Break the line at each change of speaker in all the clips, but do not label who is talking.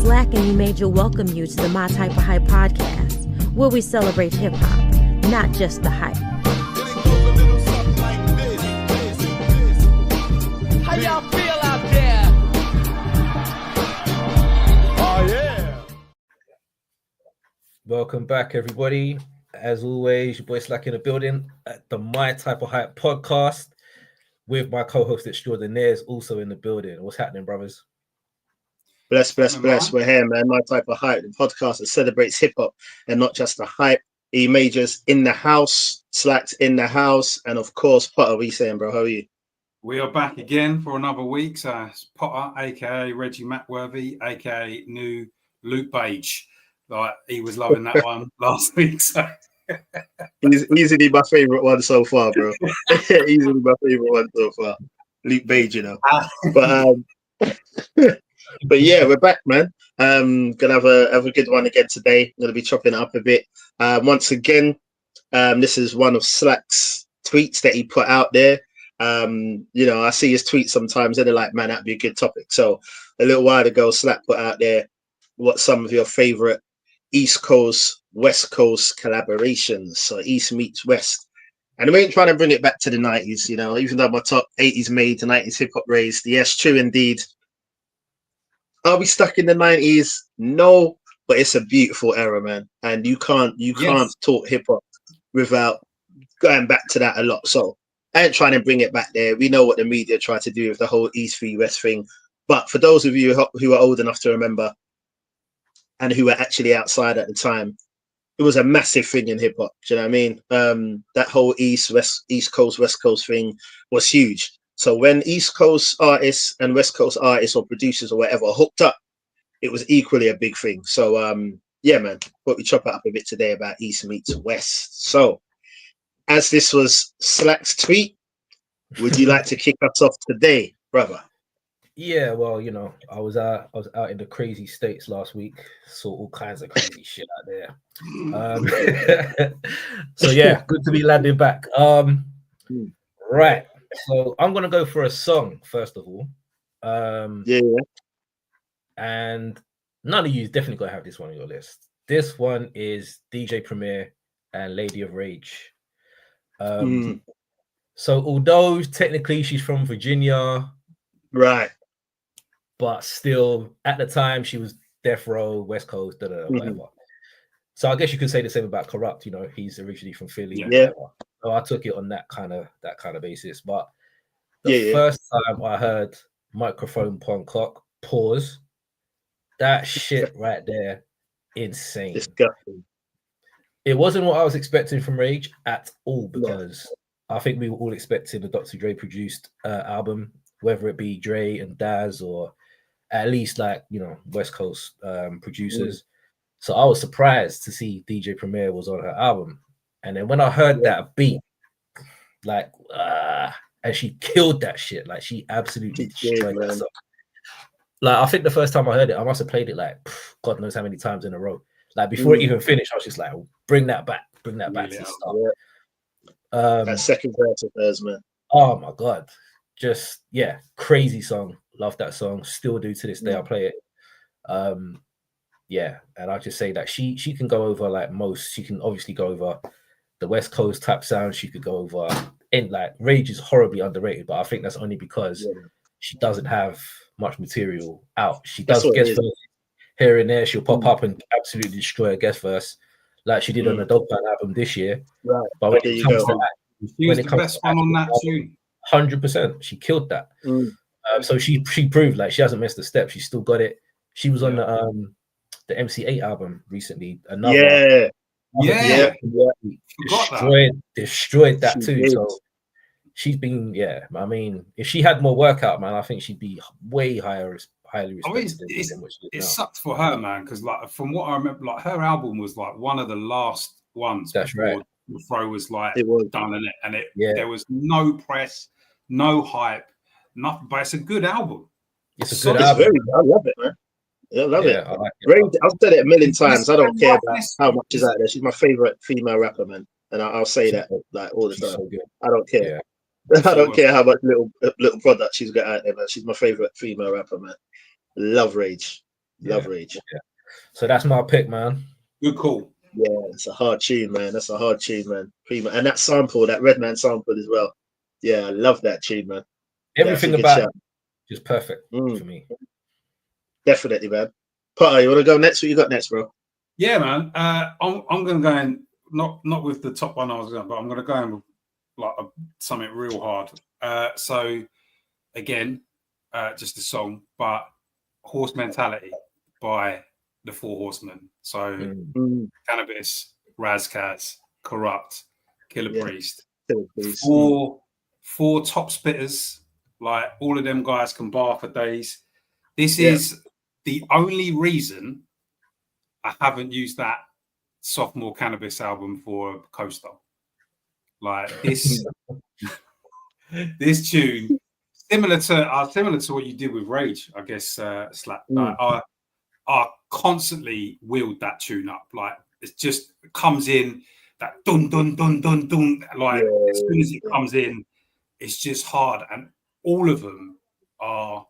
Slack and E Major welcome you to the My Type of Hype podcast, where we celebrate hip-hop, not just the hype.
How y'all feel out there?
Oh, yeah.
Welcome back, everybody. As always, your boy Slack in the building at the My Type of Hype podcast with my co-host extraordinaires also in the building. What's happening, brothers?
Bless. We're here, man. My Type of Hype, the podcast that celebrates hip hop and not just the hype. E Majors in the house, Slack's in the house, and of course, Potter. What are you saying, bro? How are you?
We are back again for another week. So it's Potter, aka Reggie Mackworthy, aka new Luke Page. Like he was loving that one last week. So
He's easily my favorite one so far, bro. Easily my favorite one so far. Luke Page, you know. But yeah, we're back, man. Gonna have a good one again today. Gonna be chopping it up a bit. Once again, this is one of Slack's tweets that he put out there. You know, I see his tweets sometimes and they're like, man, that'd be a good topic. So a little while ago, Slack put out there what some of your favorite East Coast, West Coast collaborations. So East meets West. And we ain't trying to bring it back to the 90s, you know, even though my top 80s made the 90s hip hop raised. Yes, true indeed. Are we stuck in the 90s? No, but it's a beautiful era, man. And you can't talk hip hop without going back to that a lot. So I ain't trying to bring it back there. We know what the media tried to do with the whole East v West thing. But for those of you who are old enough to remember and who were actually outside at the time, it was a massive thing in hip hop. Do you know what I mean? That whole East Coast, West Coast thing was huge. So when East Coast artists and West Coast artists or producers or whatever hooked up, it was equally a big thing. So yeah, man, what we chop it up a bit today about East meets West. So as this was Slack's tweet, would you like to kick us off today, brother?
Yeah, well, you know, I was out in the crazy states last week, saw all kinds of crazy shit out there. So yeah, good to be landing back. Right. So I'm gonna go for a song first of all.
Yeah.
And none of you is definitely gonna have this one on your list. This one is DJ Premier and Lady of Rage. So although technically she's from Virginia,
right,
but still at the time she was Death Row, West Coast, whatever. So I guess you could say the same about Corrupt. You know, he's originally from Philly.
Yeah.
So I took it on that kind of basis. But the first time I heard Microphone Poncock, pause, that shit right there, insane.
Disgusting.
It wasn't what I was expecting from Rage at all, because I think we were all expecting the Dr. Dre produced album, whether it be Dre and Daz or at least like, you know, West Coast producers. So I was surprised to see DJ Premier was on her album. And then when I heard that beat, like, and she killed that shit. Like, she absolutely destroyed that song. Like, I think the first time I heard it, I must have played it like God knows how many times in a row. Like, before it even finished, I was just like, bring that back to the start.
That second verse of hers, man.
Oh my God. Just, yeah, crazy song. Love that song. Still do to this day. I play it. Yeah, and I'll just say that she can go over like most. She can obviously go over the West Coast type sound. She could go over, and like Rage is horribly underrated, but I think that's only because she doesn't have much material out. She does guest verses here and there. She'll pop up and absolutely destroy a guest verse, like she did on the Dog Pound album this year.
Right.
But when it comes to that,
she was the best one on that tune.
100%, she killed that. So she proved like she hasn't missed a step. She still got it. She was on the MC8 album recently. Destroyed that too. So she's been, I mean, if she had more workout, man, I think she'd be way highly respected.
It sucked for her, man, because like from what I remember, like her album was like one of the last ones.
That's right.
The Throw was like done in it, and there was no press, no hype, nothing. But it's a good album.
It's a good album.
I love it, man. I love it. I like it. I've said it a million times. I don't care about how much is out there. She's my favorite female rapper, man, and I'll say that like all the time. So I don't care. I don't care how much little product she's got out there, man. She's my favorite female rapper, man. Love Rage. Love Rage.
Yeah. So that's my pick, man.
Good call.
Yeah, it's a hard tune, man. That's a hard tune, man. Prima. And that sample, that Redman sample as well. Yeah, I love that tune, man.
Everything
yeah,
about it is perfect for me.
Definitely, man. Potter, you want to go next? What you got next, bro?
Yeah, man. I'm going to go in, not with the top one I was going, but I'm going to go in with like something real hard. So again, just a song, but Horse Mentality by the Four Horsemen. So Cannabis, Razkaz, Corrupt, Killer Priest. Four top spitters. Like all of them guys can bar for days. This is the only reason I haven't used that sophomore Cannabis album for a coaster. Like this, this tune, similar to what you did with Rage, I guess. Slap. Like, I constantly wheeled that tune up. Like it just comes in that dun dun dun dun dun. Like as soon as it comes in, it's just hard, and all of them are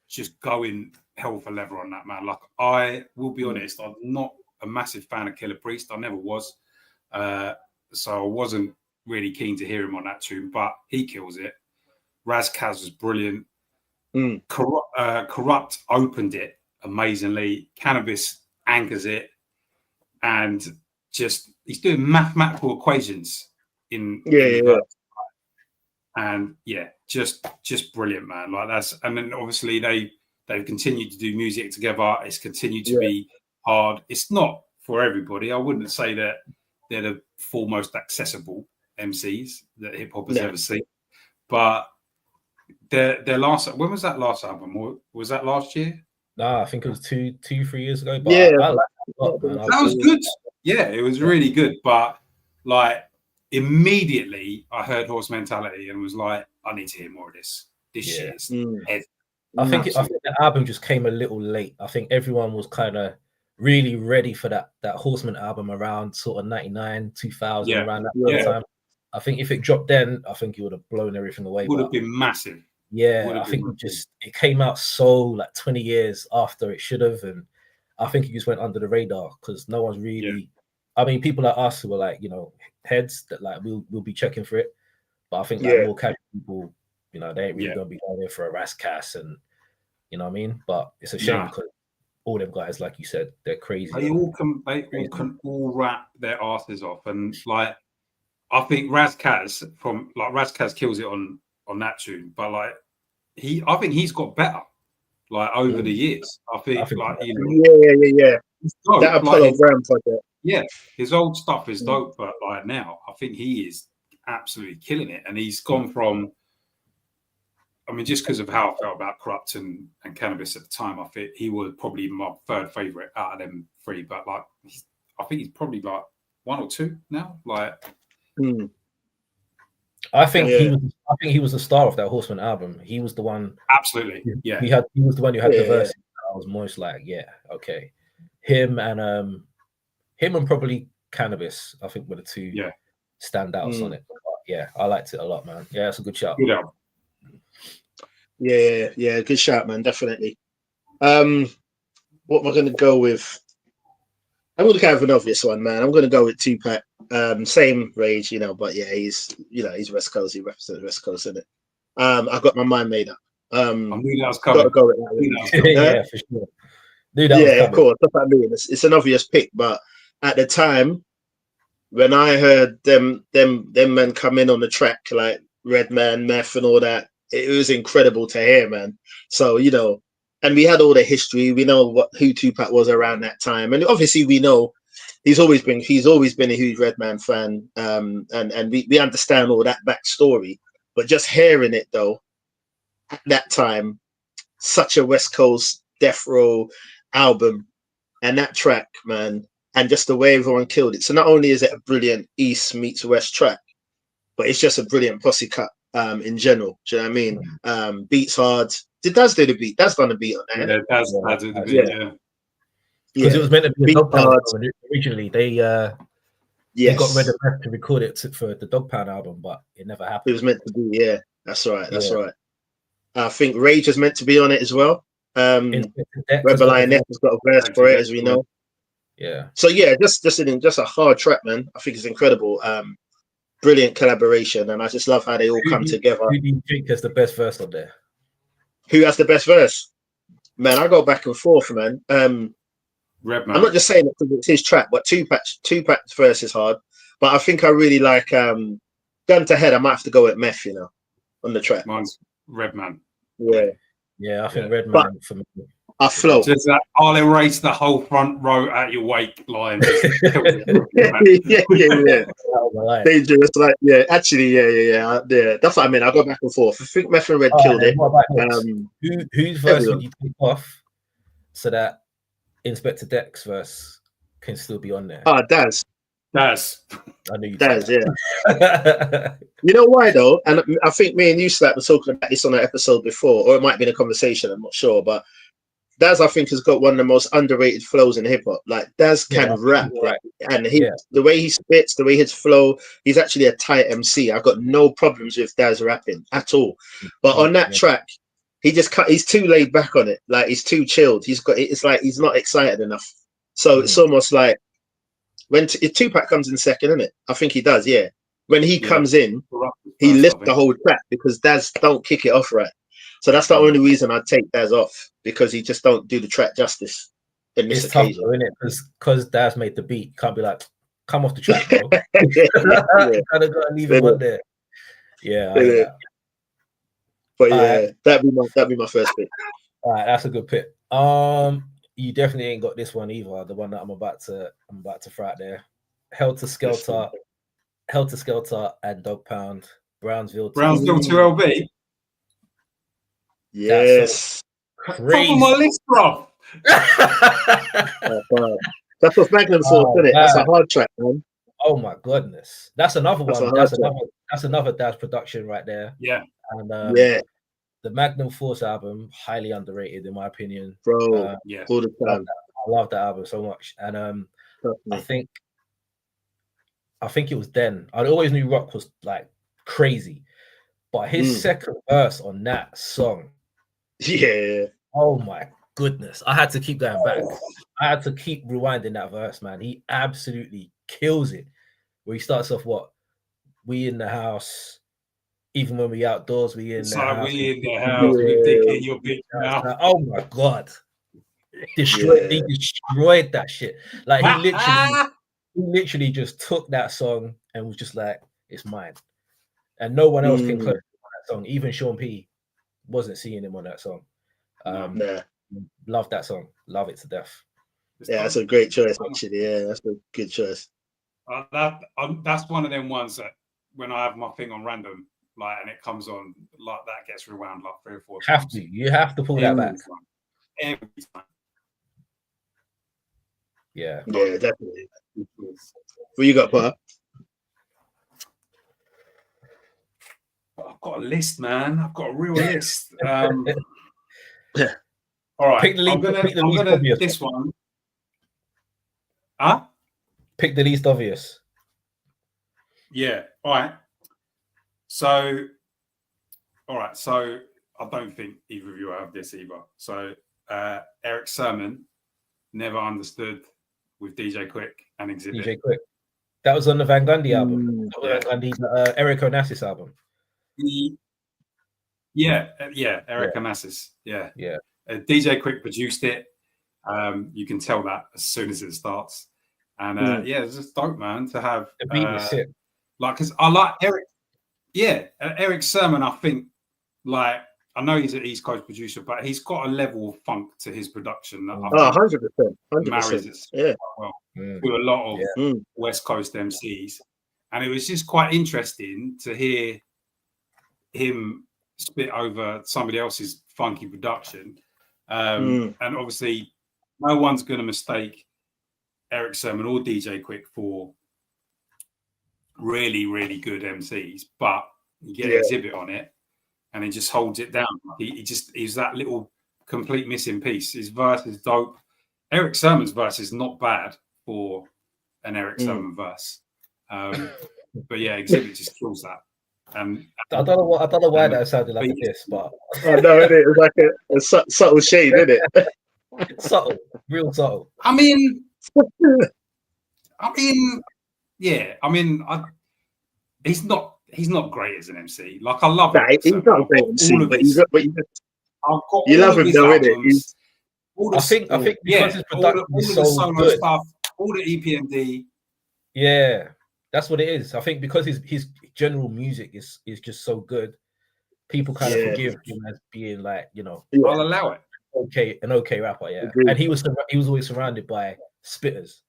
just going hell for leather on that, man. Like I will be honest, I'm not a massive fan of Killer Priest. I never was, so I wasn't really keen to hear him on that tune. But he kills it. Razkaz was brilliant. Corrupt opened it amazingly. Cannabis anchors it, and just he's doing mathematical equations in the verse. And just brilliant, man. Like that's, and then obviously they've continued to do music together. It's continued to be hard. It's not for everybody. I wouldn't say that they're the four most accessible MCs that hip hop has ever seen. But their last, when was that last album? Was that last year?
No, I think it was 2-3 years ago. But I like that a lot, man.
That was good. Yeah, it was really good. But like immediately I heard Horse Mentality and was like, I need to hear more of this. This shit is heavy.
I think the album just came a little late. I think everyone was kind of really ready for that Horseman album around sort of 99, 2000, around that time. I think if it dropped then, I think it would have blown everything away.
Would have been massive.
Yeah, I think it came out so like 20 years after it should have, and I think it just went under the radar because no one's really. I mean, people like us who were like, heads that like we'll be checking for it, but I think like more casual people, they ain't really gonna be going there for a Razkaz, and you know what I mean. But it's a shame because all them guys, like you said, they're crazy.
They all can rap their asses off, and like I think Razkaz kills it on that tune, but like I think he's got better like over the years. I think like
that Apollo Brown project.
Yeah, his old stuff is dope, but like now, I think he is absolutely killing it. And he's gone from, I mean, just because of how I felt about Corrupt and Cannabis at the time, I think he was probably my third favorite out of them three. But like, I think he's probably like one or two now. Like,
I think he was the star of that Horseman album. He was the one.
Absolutely, yeah.
He was the one who had the verse. I was most like, okay, him and probably Cannabis, I think, were the two standouts on it. But yeah, I liked it a lot, man. Yeah, it's a good shout.
Good album.
Yeah, good shout, man. Definitely. What am I going to go with? I'm going to go with an obvious one, man. I'm going to go with Tupac. Same Rage, but yeah, he's West Coast. He represents West Coast, isn't it? I've got my mind made up.
I knew that was coming.
Go with that.
Yeah, for sure.
Of course. That's what I mean. It's an obvious pick, but at the time, when I heard them men come in on the track, like Redman, Meth, and all that, it was incredible to hear, man. So and we had all the history. We know who Tupac was around that time, and obviously we know he's always been a huge Redman fan, and we understand all that backstory. But just hearing it though, at that time, such a West Coast death row album, and that track, man. And just the way everyone killed it. So not only is it a brilliant East meets West track, but it's just a brilliant posse cut in general. Do you know what I mean? Beats hard. Did Daz do the beat? Daz done the beat on that.
Yeah, Daz did the beat, yeah.
Because it was meant to be a Dog Pound album originally. They got Red and Meth to record it for the Dog Pound album, but it never happened.
It was meant to be, That's right. I think Rage is meant to be on it as well. Rebel Lioness has got a verse for it, as we know.
Yeah.
So yeah, just a hard track, man. I think it's incredible. Brilliant collaboration, and I just love how they all come together.
Who do you think has the best verse on there?
Who has the best verse? Man, I go back and forth, man.
Redman.
I'm not just saying it because it's his track, but Tupac's verse is hard. But I think I really like Gun to Head. I might have to go with Meth, you know, on the track.
Mine's Redman.
Yeah,
I think Redman for me.
I flow.
Just that I'll erase the whole front row at your wake line.
yeah. Dangerous, like actually, yeah. That's what I mean. I'll go back and forth. I think Meth and Red killed it.
Whose verse would you take off so that Inspector Deck's verse can still be on there?
Daz.
I knew you
Daz, yeah. You know why though? And I think me and you, Slap, were talking about this on an episode before, or it might be in a conversation. I'm not sure, but Daz, I think, has got one of the most underrated flows in hip hop. Like Daz can rap, right? And the way he spits, the way his flow, he's actually a tight MC. I've got no problems with Daz rapping at all. But on that track, he's too laid back on it. Like he's too chilled. It's like he's not excited enough. So it's almost like when Tupac comes in second, isn't it? I think he does, yeah. When he comes in, he lifts the whole track because Daz don't kick it off right. So that's the only reason I'd take Daz off, because he just don't do the track justice in this occasion.
Tough, isn't it? Because Daz made the beat. Can't be like, come off the track, bro. Kind of gotta leave him on there. Yeah.
But yeah, that'd be my first pick.
All right, that's a good pick. You definitely ain't got this one either. The one that I'm about to throw out there. Helter Skelter, and Dog Pound, Brownsville
2LB.
Yes.
Top of my list, bro.
That's what Magnum Force, isn't it? That's a hard track, man.
Oh my goodness, that's another one. That's another Daz production right there.
Yeah,
and the Magnum Force album, highly underrated in my opinion,
bro.
All the time. I love that album so much, and I think it was then. I always knew rock was like crazy, but his second verse on that song, oh my goodness, I had to keep going back. I had to keep rewinding that verse, man. He absolutely kills it. Where he starts off, we in the house, even when we outdoors, we in the house.
We in the house, we dick in your bitch mouth.
Oh my god, he destroyed that shit. Like he literally just took that song and was just like, it's mine, and no one else can close that song. Even Sean P wasn't seeing him on that song. Love that song, love it to death.
Yeah, that's a great choice actually. Yeah, that's a good choice.
That's one of them ones that when I have my thing on random, like, and it comes on, like, that gets rewound like 3 or 4 times.
You have to pull that back
every time.
Yeah, definitely. What you got, Pat?
I've got a list, man. I've got a real list. All right, I'm gonna this one. Huh?
Pick the least obvious.
Yeah. All right. So I don't think either of you have this either. So Eric Sermon, Never Understood, with DJ Quick and Exhibit.
DJ Quick. That was on the Van Gundy album. And the Eric Onassis album.
Eric Onassis. Yeah. DJ Quick produced it. You can tell that as soon as it starts. And it's just dope, man, to have
the beat was sick.
Like, because I like Eric. Yeah, Eric Sermon, I think, like, I know he's an East Coast producer, but he's got a level of funk to his production that
100%.
marries it well to a lot of West Coast MCs. And it was just quite interesting to hear him spit over somebody else's funky production. And obviously, no one's going to mistake Eric Sermon or DJ Quick for really, really good MCs, but you get Exhibit on it and he just holds it down. He's that little complete missing piece. His verse is dope. Eric Sermon's verse is not bad for an Eric Sermon verse. But yeah, Exhibit just kills that.
I don't know why that sounded like this, but
I know it was like a subtle shade, isn't it?
subtle, real subtle.
I mean, yeah. I mean, he's not great as an MC. Like I love
Nah,
it.
he's not a great MC, but you love him though, innit?
I think because his production is so good,
stuff, all the EPMD.
Yeah, that's what it is. I think because his general music is just so good, people kind of forgive him as being like, you know,
I'll allow it.
An okay rapper, yeah.
Agreed.
And he was always surrounded by spitters,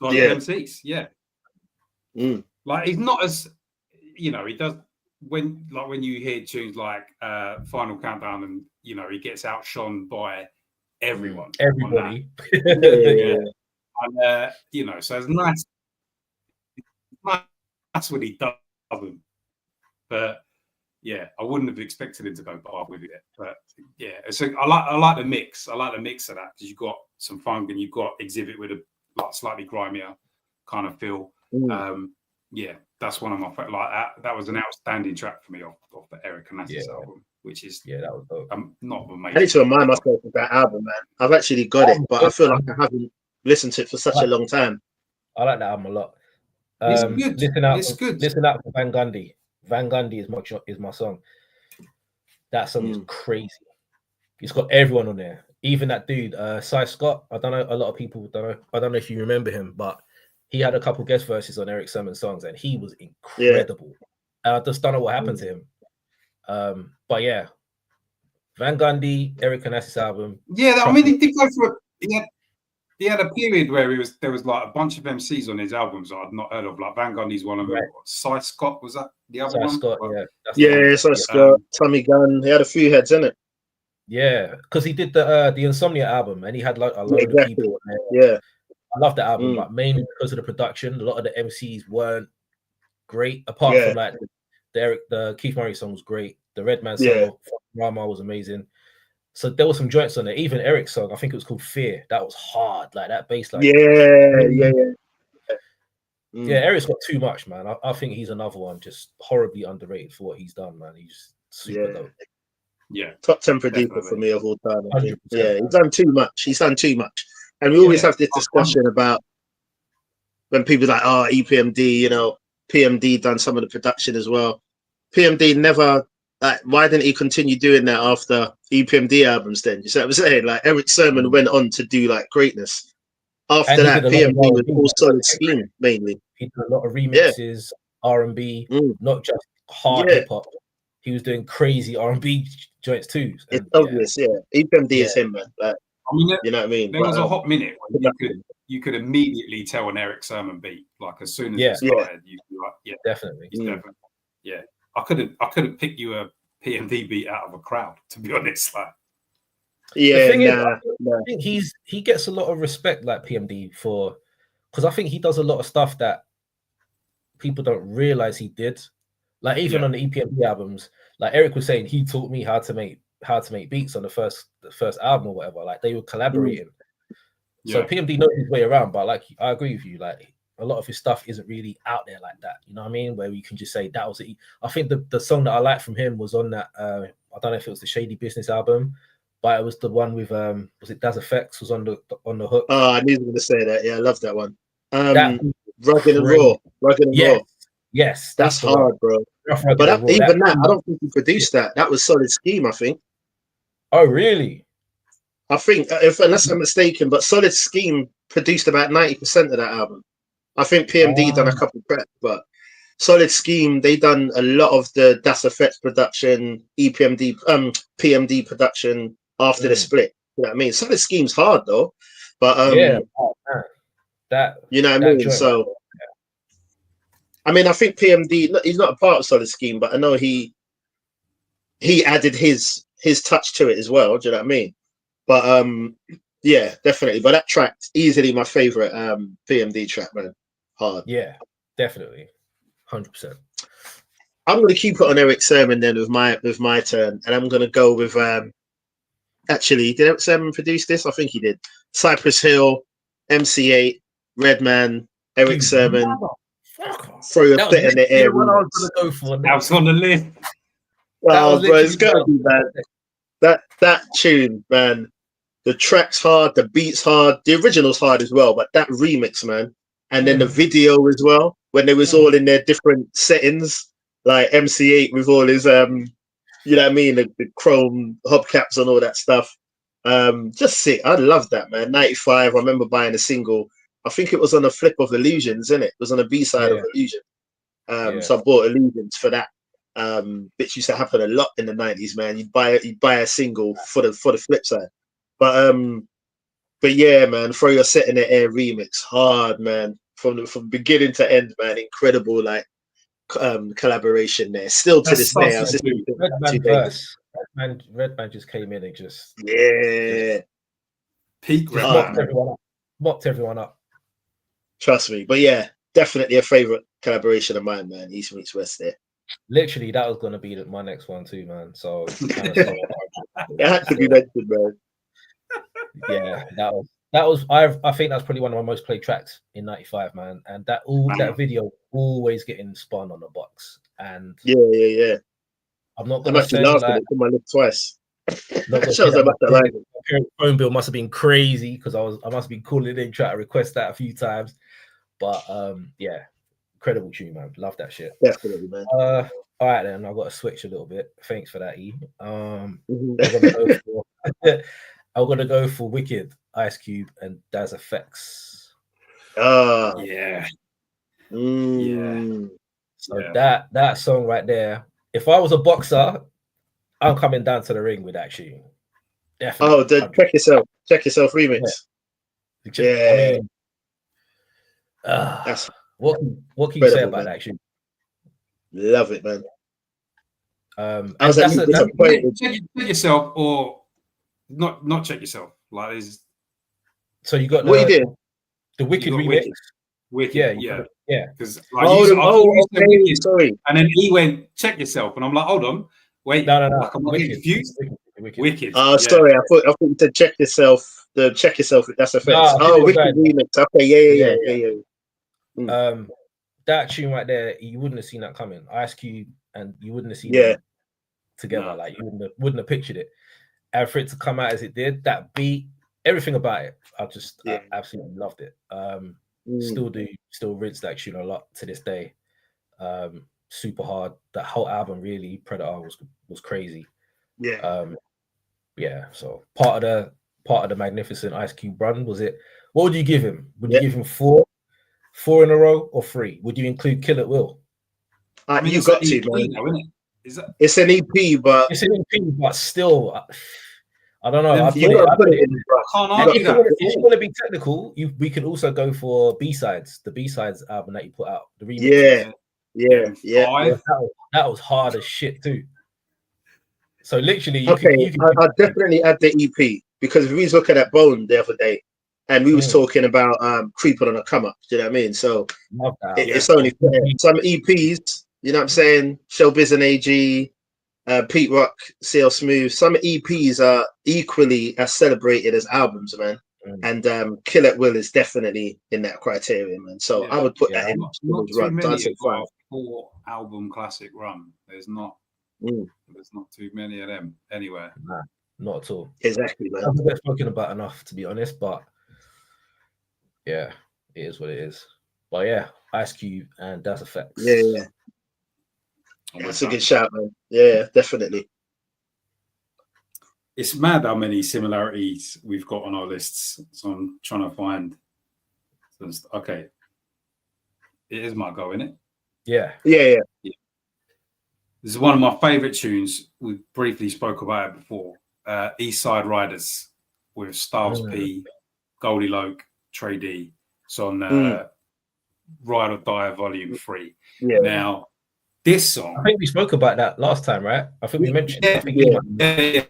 Like MCs, yeah. Like he's not as, you know, he does when you hear tunes like Final Countdown, and you know he gets outshone by everybody.
Yeah.
And you know, so it's nice. That's what he doesn't. But yeah, I wouldn't have expected him to go far with it. But yeah, so I like the mix. I like the mix of that because you've got some funk and you've got Exhibit with a like slightly grimier kind of feel. Yeah, that's one of my favorite. Like that was an outstanding track for me off the Eric Onassis album, which is
that was dope.
not amazing.
I need to remind myself of that album, man. I've actually got it, but I feel like I haven't listened to it for such a long time.
I like that album a lot.
It's good. It's good.
Listen out for Van Gundy. Van Gundy is my song. That song is crazy. It's got everyone on there. Even that dude, Cy Scott. I don't know. A lot of people don't know. I don't know if you remember him, but he had a couple guest verses on Eric Sermon's songs, and he was incredible. I just don't know what happened to him. But yeah, Van Gundy, Eric Onassis album.
Yeah, I mean, he did go for it. He had a period where there was like a bunch of MCs on his albums I'd not heard of. Like Van Gundy's one of them. Cy Scott, was that the other one?
Scott,
Cy Scott, Tommy Gunn. He had a few heads in it.
Yeah, because he did the Insomnia album, and he had like a load of people on there.
Yeah,
I love the album, but mainly because of the production. A lot of the MCs weren't great, apart from like the Keith Murray song was great. The Redman song, Rama, was amazing. So there were some joints on there. Even Eric's song, I think it was called Fear. That was hard, like that bass line. Yeah, Eric's got too much, man. I think he's another one just horribly underrated for what he's done, man. He's super dope.
Yeah,
top 10 producer for me of all time. I think. Yeah, he's done too much. And we always have this discussion about when people are like, oh, EPMD, you know, PMD done some of the production as well. PMD never, like, why didn't he continue doing that after EPMD albums then? You see what I'm saying? Like, Eric Sermon went on to do, like, greatness. After that, PMD was all Solid Scheme, mainly.
He did a lot of remixes, R&B, not just hard hip-hop. He was doing crazy R&B joints too.
It's obvious, EPMD is him, man. Like,
I mean,
you know what I mean?
There was a hot minute when you could immediately tell an Eric Sermon beat. Like as soon as it started, you'd be like,
definitely.
Yeah. I couldn't pick you a PMD beat out of a crowd, to be honest. Like,
I think he gets a lot of respect, like PMD, for because I think he does a lot of stuff that people don't realize he did. Like even on the EPMD albums, like Eric was saying, he taught me how to make beats on the first album or whatever. Like they were collaborating. So PMD knows his way around, but like I agree with you, like a lot of his stuff isn't really out there like that. You know what I mean? Where you can just say that was it. I think the song that I liked from him was on that. I don't know if it was the Shady Business album, but it was the one with was it Daz Effects was on the hook.
Oh, I knew you were going to say that. Yeah, I love that one. Rugged and Raw. Yes, that's hard, bro. But I don't think he produced that. That was Solid Scheme, I think.
Oh, really?
I think, unless I'm mistaken, but Solid Scheme produced about 90% of that album. I think PMD done a couple of tracks, but Solid Scheme, they done a lot of the Das Effects production, PMD production after the split. You know what I mean? Solid Scheme's hard though, but
that
you know what I mean. So, I mean, I think PMD, he's not a part of Solid Scheme, but I know he added his touch to it as well. Do you know what I mean? But yeah, definitely. But that track's easily my favorite PMD track, man. Hard.
Yeah, definitely. 100%.
I'm gonna keep it on Eric Sermon then with my turn, and I'm gonna go with actually, did Eric Sermon produce this? I think he did. Cypress Hill, MC8, Redman, Eric Sermon.
Fuck off.
Throw your
That
set in the air.
what I was gonna go for.
That was on the list.
Oh,
was
bro, it's
literally
gotta be, man. That tune, man. The track's hard, the beat's hard, the original's hard as well, but that remix, man, and then the video as well, when they was all in their different settings, like MC8 with all his you know what I mean, the chrome hubcaps and all that stuff. Just sick. I love that, man. 95. I remember buying a single. I think it was on a Flip of Illusions, innit? It was on a B-side of Illusion. So I bought Illusions for that. Which used to happen a lot in the 90s, man. You'd buy a single for the flip side. But yeah, man, Throw Your Set in the Air remix, hard, man. From beginning to end, man. Incredible, like collaboration there. Still to this day, I was listening to
Redman verse. Redman just came in and just
peak
mopped everyone up.
Trust me, but yeah, definitely a favorite collaboration of mine, man. East meets West there.
Literally, that was gonna be my next one too, man. So
it had to be mentioned, man.
Yeah, that was. I think that's probably one of my most played tracks in '95, man. And that video always getting spun on the box. And
yeah.
I'm not
I'm
gonna
actually
say
laughing
like,
at my lip twice.
Shows how much I like it. My phone bill must have been crazy because I must have been calling in trying to request that a few times. But yeah, incredible tune, man. Love that shit.
Definitely, man.
All right, then I've got to switch a little bit. Thanks for that, E. I'm gonna go for Wicked, Ice Cube, and Daz Effects.
Yeah.
So that song right there. If I was a boxer, I'm coming down to the ring with that tune. Definitely.
Oh, the Check Yourself remix. Yeah.
I mean, what can you say about that tune?
Love it, man.
I was disappointed. Check yourself or not check yourself. Like is
so you got
what you did?
The Wicked remix.
Wicked,
yeah.
Because
sorry.
And then he went check yourself, and I'm like, hold on, wait,
no.
Like, I'm not getting confused. Wicked.
Sorry, I thought you said check yourself. The Check Yourself. That's Effects. Wicked remix. Okay, yeah.
That tune right there, you wouldn't have seen that coming. Ice Cube, and you wouldn't have seen it together. No. Like you wouldn't have pictured it. And for it to come out as it did, that beat, everything about it, I absolutely loved it. Still rinse that tune a lot to this day. Super hard. That whole album really, Predator was crazy.
Yeah.
So part of the magnificent Ice Cube run was it. What would you give him? Would you give him four in a row, or 3? Would you include Kill at Will?
You got to, man.
Now, isn't it?
It's an EP, but
still, I don't know.
If you
want to be technical, we can also go for B-sides. The B-sides album that you put out, the remix.
Yeah.
That was hard as shit too. So literally,
I'll definitely add the EP because we was looking at Bone the other day, and we was talking about Creeping on a Come Up. Do you know what I mean? So it's only fair. Some EPs, you know what I'm saying? Showbiz and AG, Pete Rock, CL Smooth. Some EPs are equally as celebrated as albums, man. And Kill at Will is definitely in that criterion, man. So I would put that in.
Not too many of our 4-album classic run. There's not too many of them anywhere.
Nah, not at all.
Exactly, man.
I've been spoken about enough, to be honest, but yeah, it is what it is. But yeah, Ice Cube and Daz Effects.
Yeah. That's a good shout, man. Yeah, definitely.
It's mad how many similarities we've got on our lists. So I'm trying to find. Okay, it is my go, isn't it?
Yeah.
This is one of my favorite tunes. We briefly spoke about it before. East Side Riders with Styles P, Goldie Loke, Trey D. It's on Ride or Die Volume 3.
Yeah.
Now, this song.
I think we spoke about that last time, right? I think we mentioned
it.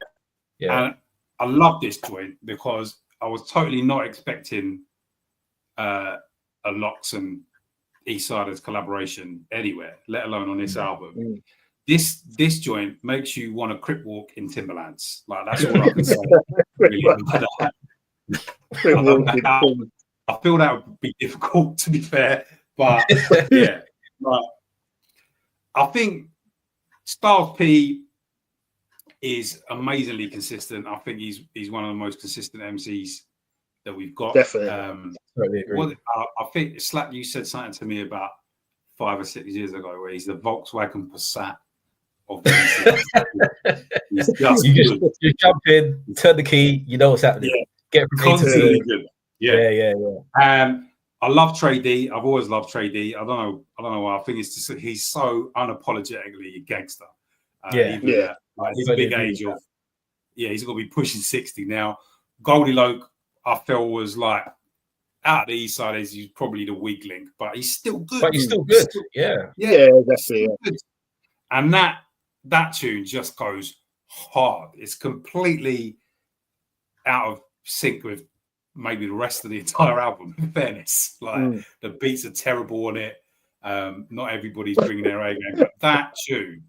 Yeah. And I love this joint because I was totally not expecting a Lox and East Siders collaboration anywhere, let alone on this album. This joint makes you want to crip walk in Timberlands. Like that's all I can say. Really. I feel that would be difficult, to be fair, But yeah, but I think Styles P is amazingly consistent. I think he's one of the most consistent MCs that we've got.
Definitely.
I think Slap, you said something to me about 5 or 6 years ago where he's the Volkswagen Passat of the He's just
you jump in, turn the key, you know what's happening.
Yeah.
Get from
constantly good.
Yeah.
I love Trey D. I've always loved Trey D. I don't know why. I think it's just he's so unapologetically a gangster. At his big age of he's gonna be pushing 60 now. Goldie Loke, I feel, was like out of the East Side, he's probably the weak link, but he's still good.
But he's still good.
Yeah, definitely.
Good. And that tune just goes hard. It's completely out of sync with maybe the rest of the entire album, in fairness. Like the beats are terrible on it. Not everybody's bringing their A game, but that tune,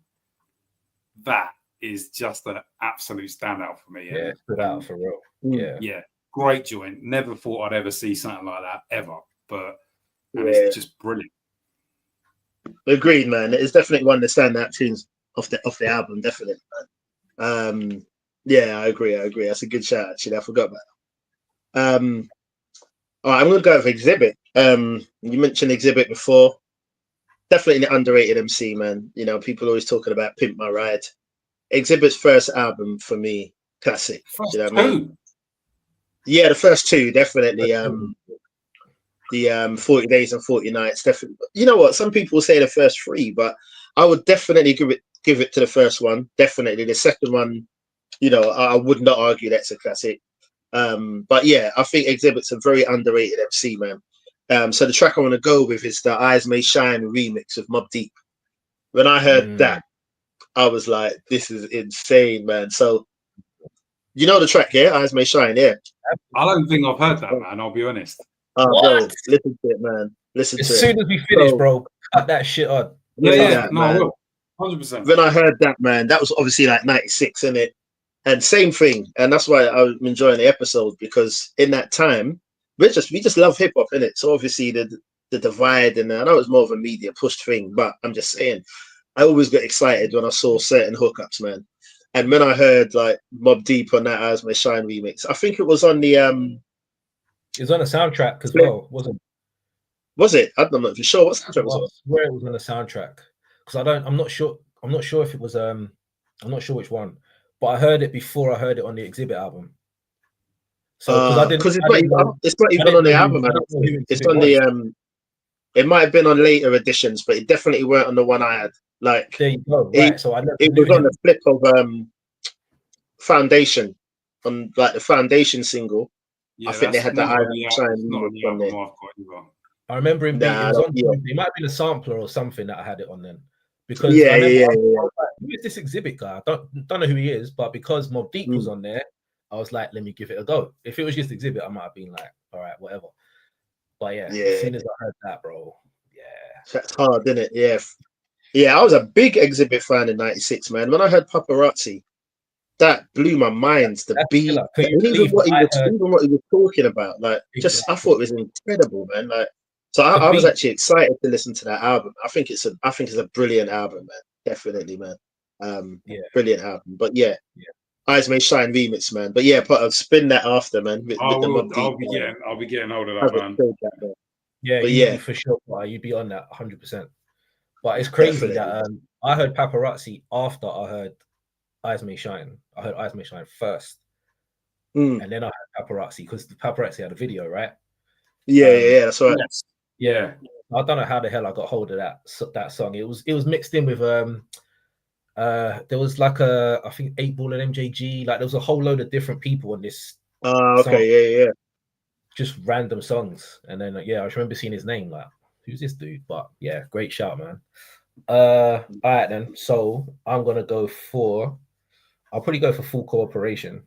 that is just an absolute standout for me.
Yeah, stood out for real.
Yeah. Great joint. Never thought I'd ever see something like that ever, but it's just brilliant.
Agreed, man. It's definitely one of the standout tunes off the album, definitely, man. Yeah, I agree. That's a good shout, actually. I forgot about that. All right, I'm gonna go with Exhibit. You mentioned Exhibit before. Definitely an underrated MC, man. You know, people always talking about Pimp My Ride. Exhibit's first album for me, classic.
First
you know what I mean? Yeah, the first two, definitely. The 40 Days and 40 Nights, definitely. You know what? Some people say the first three, but I would definitely give it to the first one. Definitely. The second one, you know, I would not argue that's a classic. But yeah, I think Exhibit's a very underrated MC, man. So the track I want to go with is the Eyes May Shine remix of Mobb Deep. When I heard that, I was like, this is insane, man. So you know the track, yeah? Eyes May Shine, yeah.
I don't think I've heard that, man. I'll be honest.
Bro, listen to it, man. Listen to it.
As soon as we finish, bro, cut that shit on.
Yeah. No, I will. 100%.
When I heard that, man, that was obviously like 96, isn't it? And same thing. And that's why I'm enjoying the episode, because in that time, we just love hip hop, innit? So obviously the divide, and I know it's more of a media push thing, but I'm just saying, I always got excited when I saw certain hookups, man. And when I heard like Mobb Deep on that Eyes May Shine remix, I think it was on the
it was on the soundtrack as well, wasn't it?
Was it? I'm not for sure. What soundtrack was it?
I swear it was on the soundtrack, because I'm not sure if it was I'm not sure which one, but I heard it before I heard it on the Exhibit album. So because
it's not even on the album. It's on the it might have been on later editions, but it definitely weren't on the one I had. Like
there you go. Right. So
it was on the flip of Foundation, on like the Foundation single.
Yeah,
I think they had the Eyes May Shine on there.
I remember him being it might have been a sampler or something that I had it on then. Because
yeah.
Like, who is this Exhibit guy? I don't know who he is, but because Mobb Deep was on there, I was like, let me give it a go. If it was just Exhibit, I might have been like, all right, whatever. But yeah, as soon as I heard that, bro,
that's hard, isn't it? Yeah, I was a big Exhibit fan in '96, man. When I heard Paparazzi, that blew my mind. The beat, even what he was talking about, like, I thought it was incredible, man. Like, so I was actually excited to listen to that album. I think it's a brilliant album, man. Definitely, man. Brilliant album. But Eyes May Shine remix, man. But yeah, spin that after, man.
I'll be getting hold of that, man.
Yeah, for sure. You'd be on that 100%. But it's crazy that I heard Paparazzi after I heard Eyes May Shine. I heard Eyes May Shine first, and then I heard Paparazzi, because the Paparazzi had a video, right?
Yeah, that's right.
Yeah, I don't know how the hell I got hold of that song. It was mixed in with there was like I think 8 Ball and MJG. Like there was a whole load of different people on this.
Okay, yeah.
Just random songs, and then I remember seeing his name. Like, who's this dude? But yeah, great shout, man. All right then. So I'm gonna go for. I'll probably go for Full Cooperation.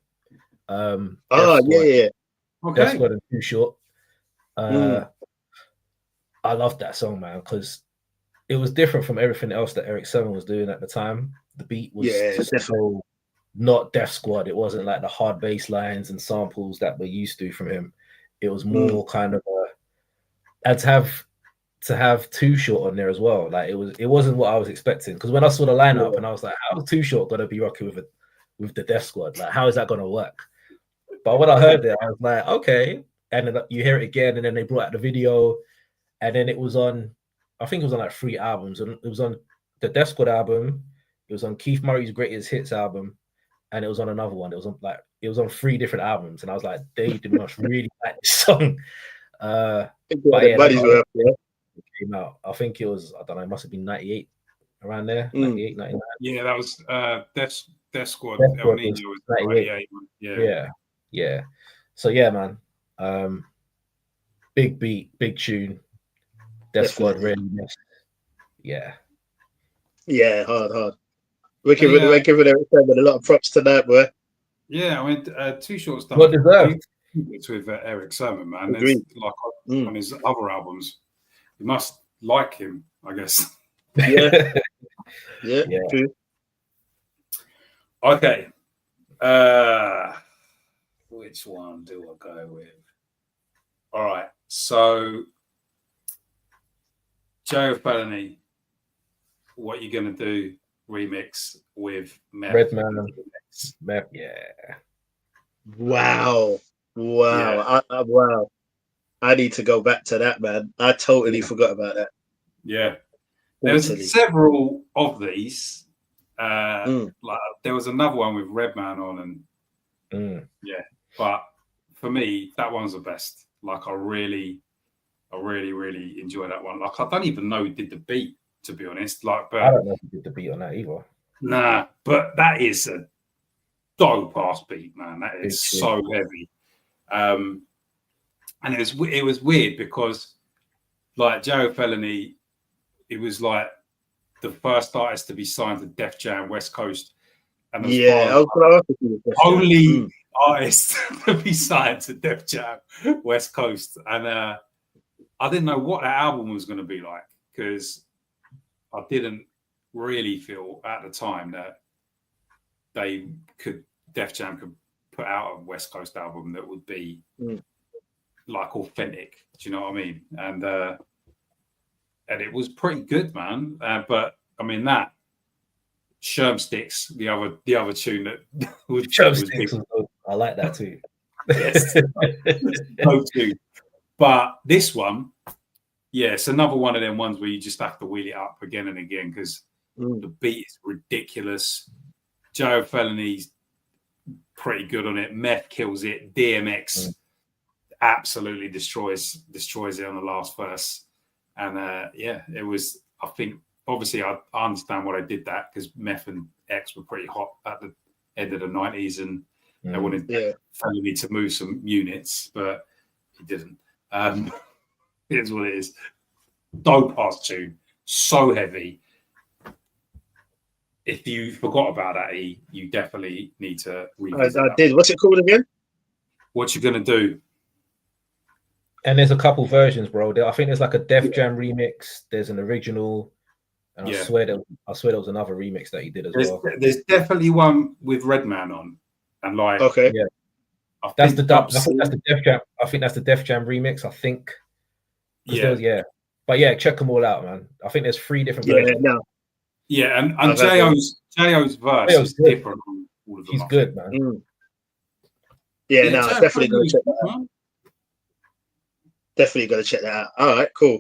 Yeah.
Okay.
Death Squad and Too Short. I loved that song, man, because it was different from everything else that Eric Sermon was doing at the time. The beat was so not Death Squad. It wasn't like the hard bass lines and samples that we're used to from him. It was more kind of and to have to have Too Short on there as well. Like it wasn't what I was expecting, because when I saw the lineup and I was like, how's Too Short gonna be rocking with the Death Squad? Like, how is that gonna work? But when I heard it, I was like, okay. And then you hear it again, and then they brought out the video, and then it was on, I think it was on like 3 albums, and it was on the Death Squad album, it was on Keith Murray's Greatest Hits album, and it was on another one. It was on 3 different albums, and I was like, they must really like this song. But yeah, it came out. I think it was, I don't know, it must have been 98, around there, 98, 99.
Yeah, that was Death Squad.
Death Squad
was
98. Yeah. So yeah, man. Big beat, big tune. Death Squad really missed. Yeah.
Yeah, hard. We're giving a lot of props to that, boy.
Yeah, I mean, Too Short's done.
What deserved?
It's with Eric Sermon, man.
Agreed.
It's like on his other albums. You must like him, I guess.
Yeah. True.
Okay. Which one do I go with? All right. So, Joe Felony, What You Gonna Do remix with Meth.
Redman. Meth, yeah.
Wow. Yeah. Wow. I need to go back to that, man. I totally forgot about that.
Yeah. There's several of these. Like there was another one with Redman on, and yeah. But for me, that one's the best. Like I really enjoy that one. Like I don't even know who did the beat, to be honest. Like, but
I don't know if he did the beat on that either.
Nah, but that is a dope ass beat, man. That is so heavy. And it was weird because like Joe Felony, it was like the first artist to be signed to Def Jam West Coast. And only artist to be signed to Def Jam West Coast. And I didn't know what that album was going to be like, because I didn't really feel at the time that Def Jam could put out a West Coast album that would be like authentic. Do you know what I mean? And it was pretty good, man. But I mean that Sherm Sticks, the other tune that was
Sherm Sticks. I like that too.
Yes, too. But this one, yeah, it's another one of them ones where you just have to wheel it up again and again because the beat is ridiculous. Joe Felony's pretty good on it. Meth kills it. DMX absolutely destroys it on the last verse. And yeah, it was. I think obviously I understand why I did that because Meth and X were pretty hot at the end of the 90s, and they wanted Felony to move some units, but he didn't. It is what it is. Dope ass tune, so heavy. If you forgot about that, you definitely need to revisit
I did. What's it called again?
What You Gonna Do?
And there's a couple versions, bro. I think there's like a Def Jam remix. There's an original, and I swear there was another remix that he did as well.
There's definitely one with Redman on, and like
that's the dub. I think that's the Def Jam. I think that's the Def Jam remix. I think. But yeah, check them all out, man. I think there's 3 different versions.
Yeah, and J.O.'s verse is different on all of them.
He's good, man.
Yeah, definitely gonna check that out. Definitely got to check that out. All right, cool.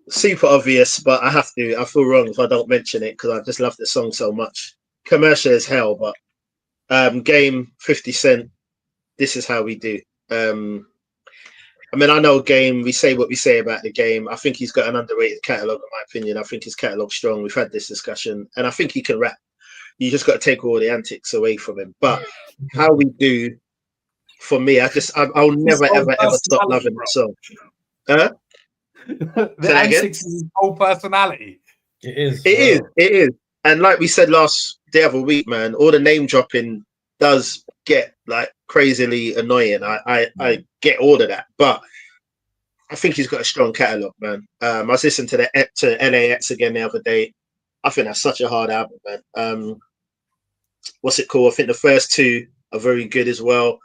Super obvious, but I feel wrong if I don't mention it because I just love the song so much. Commercial as hell, but Game 50 Cent, This Is How We Do. I mean, I know Game, we say what we say about the Game. I think he's got an underrated catalogue, in my opinion. I think his catalogue's strong. We've had this discussion, and I think he can rap. You just got to take all the antics away from him. But How We Do, for me, I'll never, ever stop loving that song. Huh?
The antics is his whole personality.
It
is. And like we said the other week, man, all the name dropping does get like crazily annoying. I get all of that, but I think he's got a strong catalogue, man. I was listening to LAX again the other day. I think that's such a hard album, man. What's it called? I think the first 2 are very good as well.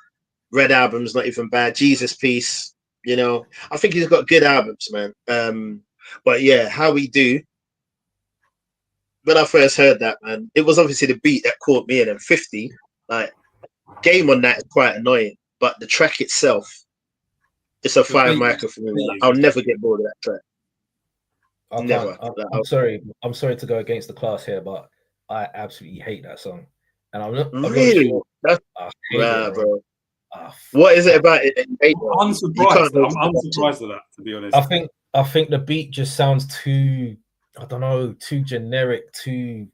Red Album's not even bad. Jesus Piece, You know, I think he's got good albums, man. But yeah, How We Do. When I first heard that, man, it was obviously the beat that caught me in. And 50, like, Game on that is quite annoying, but the track itself, it's a fire microphone. Like, I'll never get bored of that track. Never.
I'm sorry. I'm sorry to go against the class here, but I absolutely hate that song. And I'm not
Really?
sure.
That's
it,
bro. What is it about it that you hate?
I'm unsurprised. I'm unsurprised at that, to be honest.
I think the beat just sounds too, I don't know, too generic, too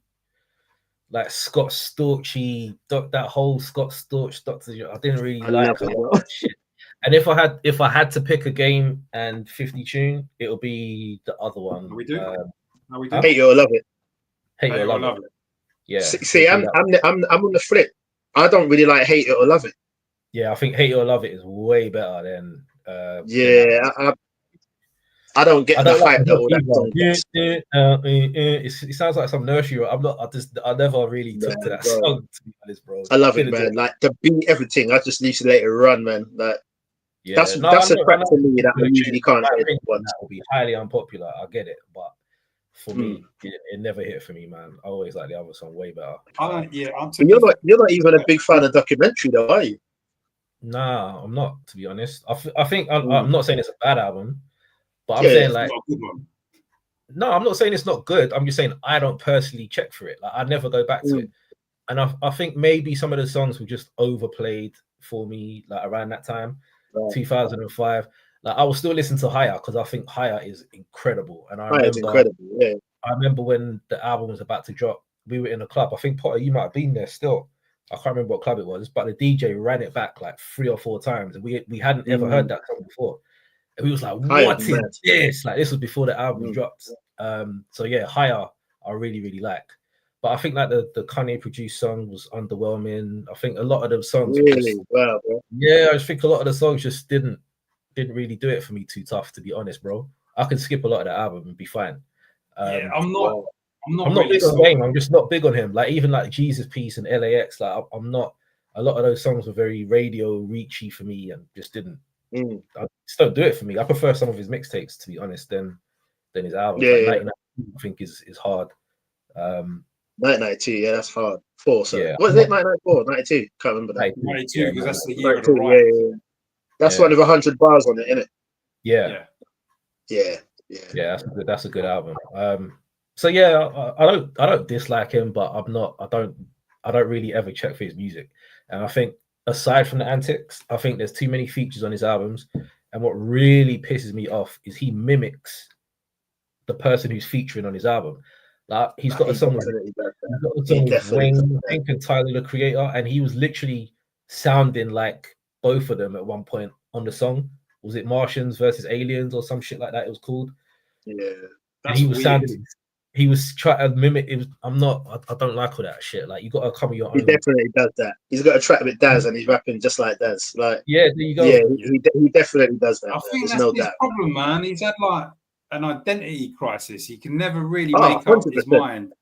like Scott Storchy, that whole Scott Storch Doctor. I didn't really like a lot of shit. And if I had to pick a Game and 50 tune, it'll be the other one.
How We Do.
Hate You or Love It.
Hate You or Love It. Yeah.
See, I'm on the flip. I don't really like Hate It or Love It.
Yeah, I think Hate You or Love It is way better than.
I don't get the hype that all that song
gets. It sounds like some nursery. I never really took to that song, to be honest, bro.
I love it, man. Like the beat, everything. I just used to let it run, man. Like that's a track to me that I usually can't hit.
That will be highly unpopular. I get it, but for me, it never hit for me, man. I always like the other song way better.
You're not even a big fan of documentary, though, are you?
Nah, I'm not, to be honest. I think I'm not saying it's a bad album. But I'm saying like, no, I'm not saying it's not good. I'm just saying I don't personally check for it. Like I never go back to it. And I think maybe some of the songs were just overplayed for me, like around that time, 2005. Like I will still listen to Higher because I think Higher is incredible. And I remember when the album was about to drop, we were in a club. I think Potter, you might have been there still. I can't remember what club it was, but the DJ ran it back like 3 or 4 times. And we hadn't ever heard that song before. And we was like, what is this? Like, this was before the album dropped. So yeah, Higher, I really, really like. But I think like the Kanye produced song was underwhelming. I think a lot of the songs I just think a lot of the songs just didn't really do it for me too tough, to be honest, bro. I could skip a lot of the album and be fine.
I'm not
really big on Game. I'm just not big on him. Like even like Jesus Piece and LAX, like I'm not. A lot of those songs were very radio reachy for me and just didn't. I just don't do it for me. I prefer some of his mixtapes, to be honest, than his albums. Like 1992, I think is hard.
1992, that's hard. What is it? 1994, 92? Can't remember that.
92, because that's the year of the riot.
That's one of 100 bars on it, isn't it?
Yeah. That's a good album. So yeah, I don't dislike him, but I don't really ever check for his music, and I think. Aside from the antics, I think there's too many features on his albums. And what really pisses me off is he mimics the person who's featuring on his album. Like he's got a song with Wayne and Tyler, the Creator, and he was literally sounding like both of them at one point on the song. Was it Martians versus Aliens or some shit like that? It was called.
Yeah,
and he was sounding. He was trying to mimic. I don't like all that shit. Like you got to come with your own.
He definitely does that. He's got a track with Daz, and he's rapping just like Daz. Like
there you go.
Yeah, he definitely does that.
I think that's his problem, man. He's had like an identity crisis. He can never really make up his mind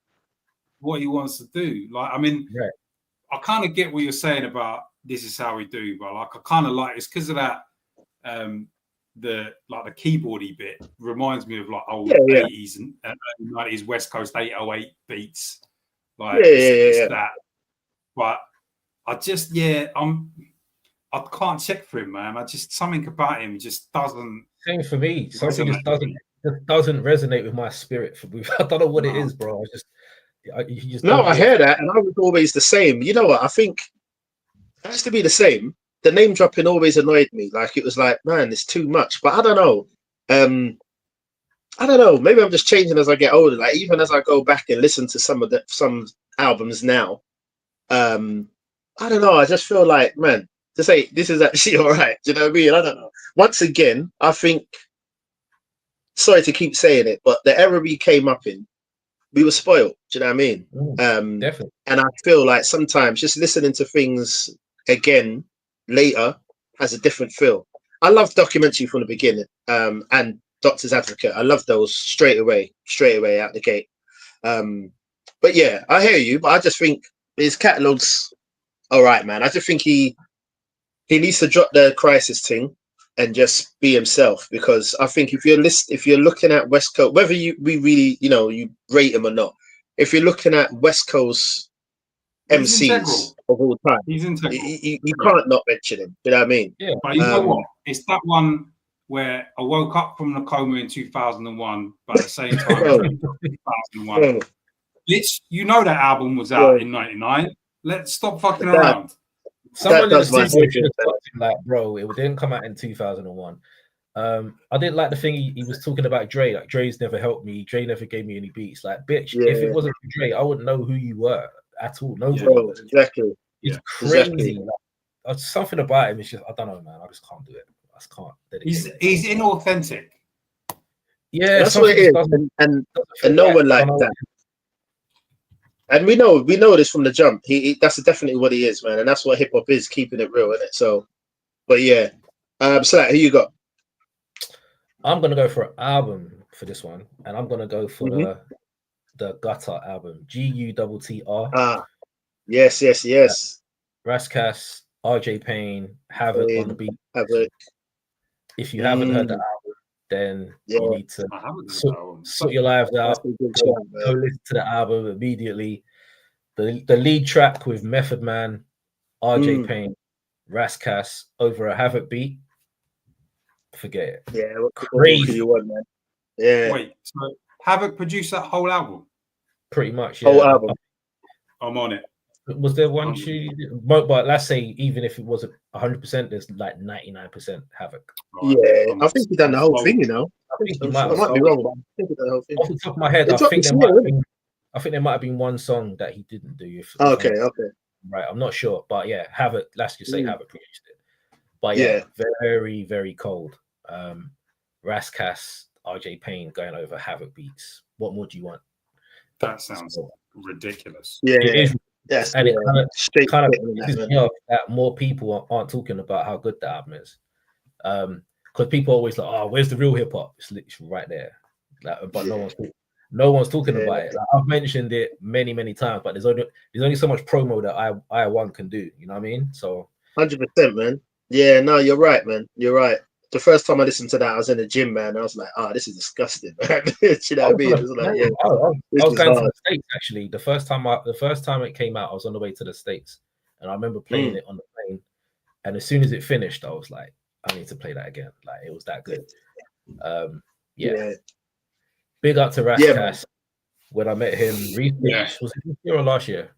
what he wants to do. Like, I mean, I kind of get what you're saying about This Is How We Do, but like I kind of like it's because of that. The keyboardy bit reminds me of like old 80s and 90s West Coast 808 beats. Like it's that. But I just I can't check for him, man. I just something about him just doesn't.
Same for me. Something just doesn't resonate with my spirit. I don't know what it is, bro. I
hear that, and I was always the same. You know what? I think it has to be the same. The name dropping always annoyed me. Like it was like, man, it's too much. But I don't know. I don't know. Maybe I'm just changing as I get older. Like even as I go back and listen to some albums now, I don't know. I just feel like, man, to say this is actually all right. Do you know what I mean? I don't know. Once again, I think. Sorry to keep saying it, but the era we came up in, we were spoiled. Do you know what I mean?
Definitely.
And I feel like sometimes just listening to things again. Later has a different feel. I love documentary from the beginning, and Doctor's Advocate. I love those straight away out the gate. But yeah, I hear you, but I just think his catalogue's all right, man. I just think he needs to drop the Crisis thing. and just be himself. Because I think if you're looking at West Coast, whether we really, you rate him or not, if you're looking at West Coast
He's
MCs
integral.
of all time,
He's integral.
you can't not mention him. You know what I mean?
Yeah.
But you know what? It's that one where I woke up from the coma in 2001, but at the same time, 2001. Bitch, you know that album was out in 99. Let's stop fucking around.
Someone in the
that's my
studio should
favorite.
have talked to him like, bro, it didn't come out in 2001. I didn't like the thing he was talking about Dre. Like, Dre's never helped me. Dre never gave me any beats. Like, bitch, if it wasn't for Dre, I wouldn't know who you were at all. Nobody.
Bro, exactly.
It's crazy. Like, something about him is just, I don't know, man. I just can't do it. I just can't.
He's inauthentic.
Yeah,
that's what it is. And no one like that. And we know this from the jump. He that's definitely what he is, man. And that's what hip hop is, keeping it real, isn't it? So, but yeah. So who you got?
I'm gonna go for an album for this one, and I'm gonna go for the Gutter album, GUTTR.
Ah, yes.
Rascas, RJ Payne, Havoc on the beat.
Havoc.
If you haven't heard the album, then you need to sort your lives out. Go listen to the album immediately. The lead track with Method Man, RJ Payne, Rascas over a Havoc beat. Forget it.
Yeah,
crazy.
You want, man? Yeah.
Wait, so Havoc produced that whole album?
Pretty much, yeah.
Whole album.
I'm on it.
Was there one but let's say even if it wasn't 100%, there's like 99% Havoc.
Yeah, I think he done the whole thing, I
think
he might be wrong, but I think he done the whole thing.
Off the top of my head, I think there might have been one song that he didn't do.
Okay.
Right, I'm not sure, but yeah, Havoc. Let's just say Havoc produced it. But yeah, very, very cold. Rascas, RJ Payne going over Havoc beats. What more do you want?
That sounds ridiculous.
Yeah,
it is.
Yes,
and it kind of
pisses
me off that more people aren't talking about how good the album is. Because people are always like, "Oh, where's the real hip hop?" It's literally right there. But no one's talking about it. Like, I've mentioned it many times, but there's only so much promo that I1 can do. You know what I mean? So
100%, man. Yeah, no, you're right, man. You're right. The first time I listened to that, I was in the gym, man. I was like, this is disgusting, man. You know what I mean? It was like,
I was going to the States, actually. The first time it came out, I was on the way to the States. And I remember playing it on the plane. And as soon as it finished, I was like, I need to play that again. Like, it was that good. Big up to Rascas when I met him recently. Was it this year or last year?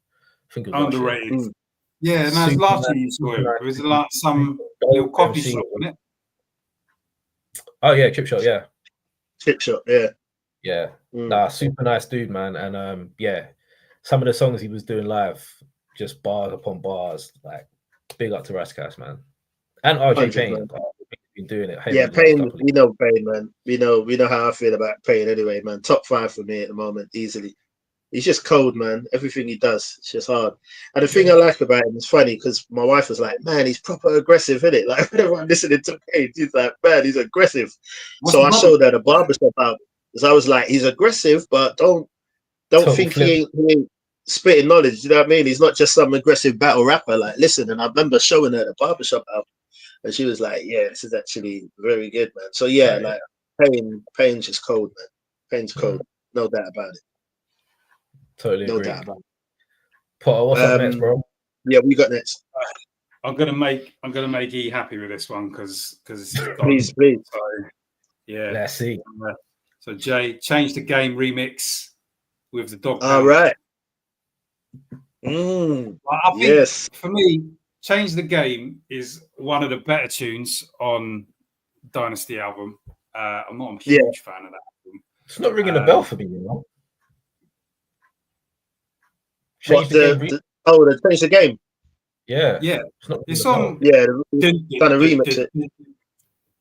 I think it was
underrated. Yeah, no, it's last year you saw him. It was like some little coffee shop, wasn't it?
Oh yeah, Chip Shot, yeah.
Chip Shot, yeah.
Yeah. Nah, super nice dude, man. And some of the songs he was doing live, just bars upon bars. Like, big up to Rascas, man. And RJ Payne. Been doing it.
Yeah, Payne, we know Payne, man. We know how I feel about Payne anyway, man. Top 5 for me at the moment, easily. He's just cold, man. Everything he does, it's just hard. And the thing I like about him is funny because my wife was like, "Man, he's proper aggressive, isn't it?" Like, whenever I'm listening to Payne, she's like, "Man, he's aggressive." So I showed her the barbershop album because I was like, "He's aggressive, but don't think he ain't spitting knowledge." You know what I mean? He's not just some aggressive battle rapper. Like, listen. And I remember showing her the barbershop album, and she was like, "Yeah, this is actually very good, man." So yeah, like Payne's just cold, man. Payne's cold, no doubt about it.
Totally agree.
No doubt about it.
Potter, what's up next, bro?
Yeah, we got next.
I'm gonna make E happy with this one because
please.
So, yeah,
let's see.
So Jay, Change the Game remix with the dog.
All right.
I think for me, Change the Game is one of the better tunes on Dynasty album. I'm not a huge fan of that album.
It's not ringing a bell for me, you know.
Change the game.
Yeah. It's on.
Yeah, trying to remix it.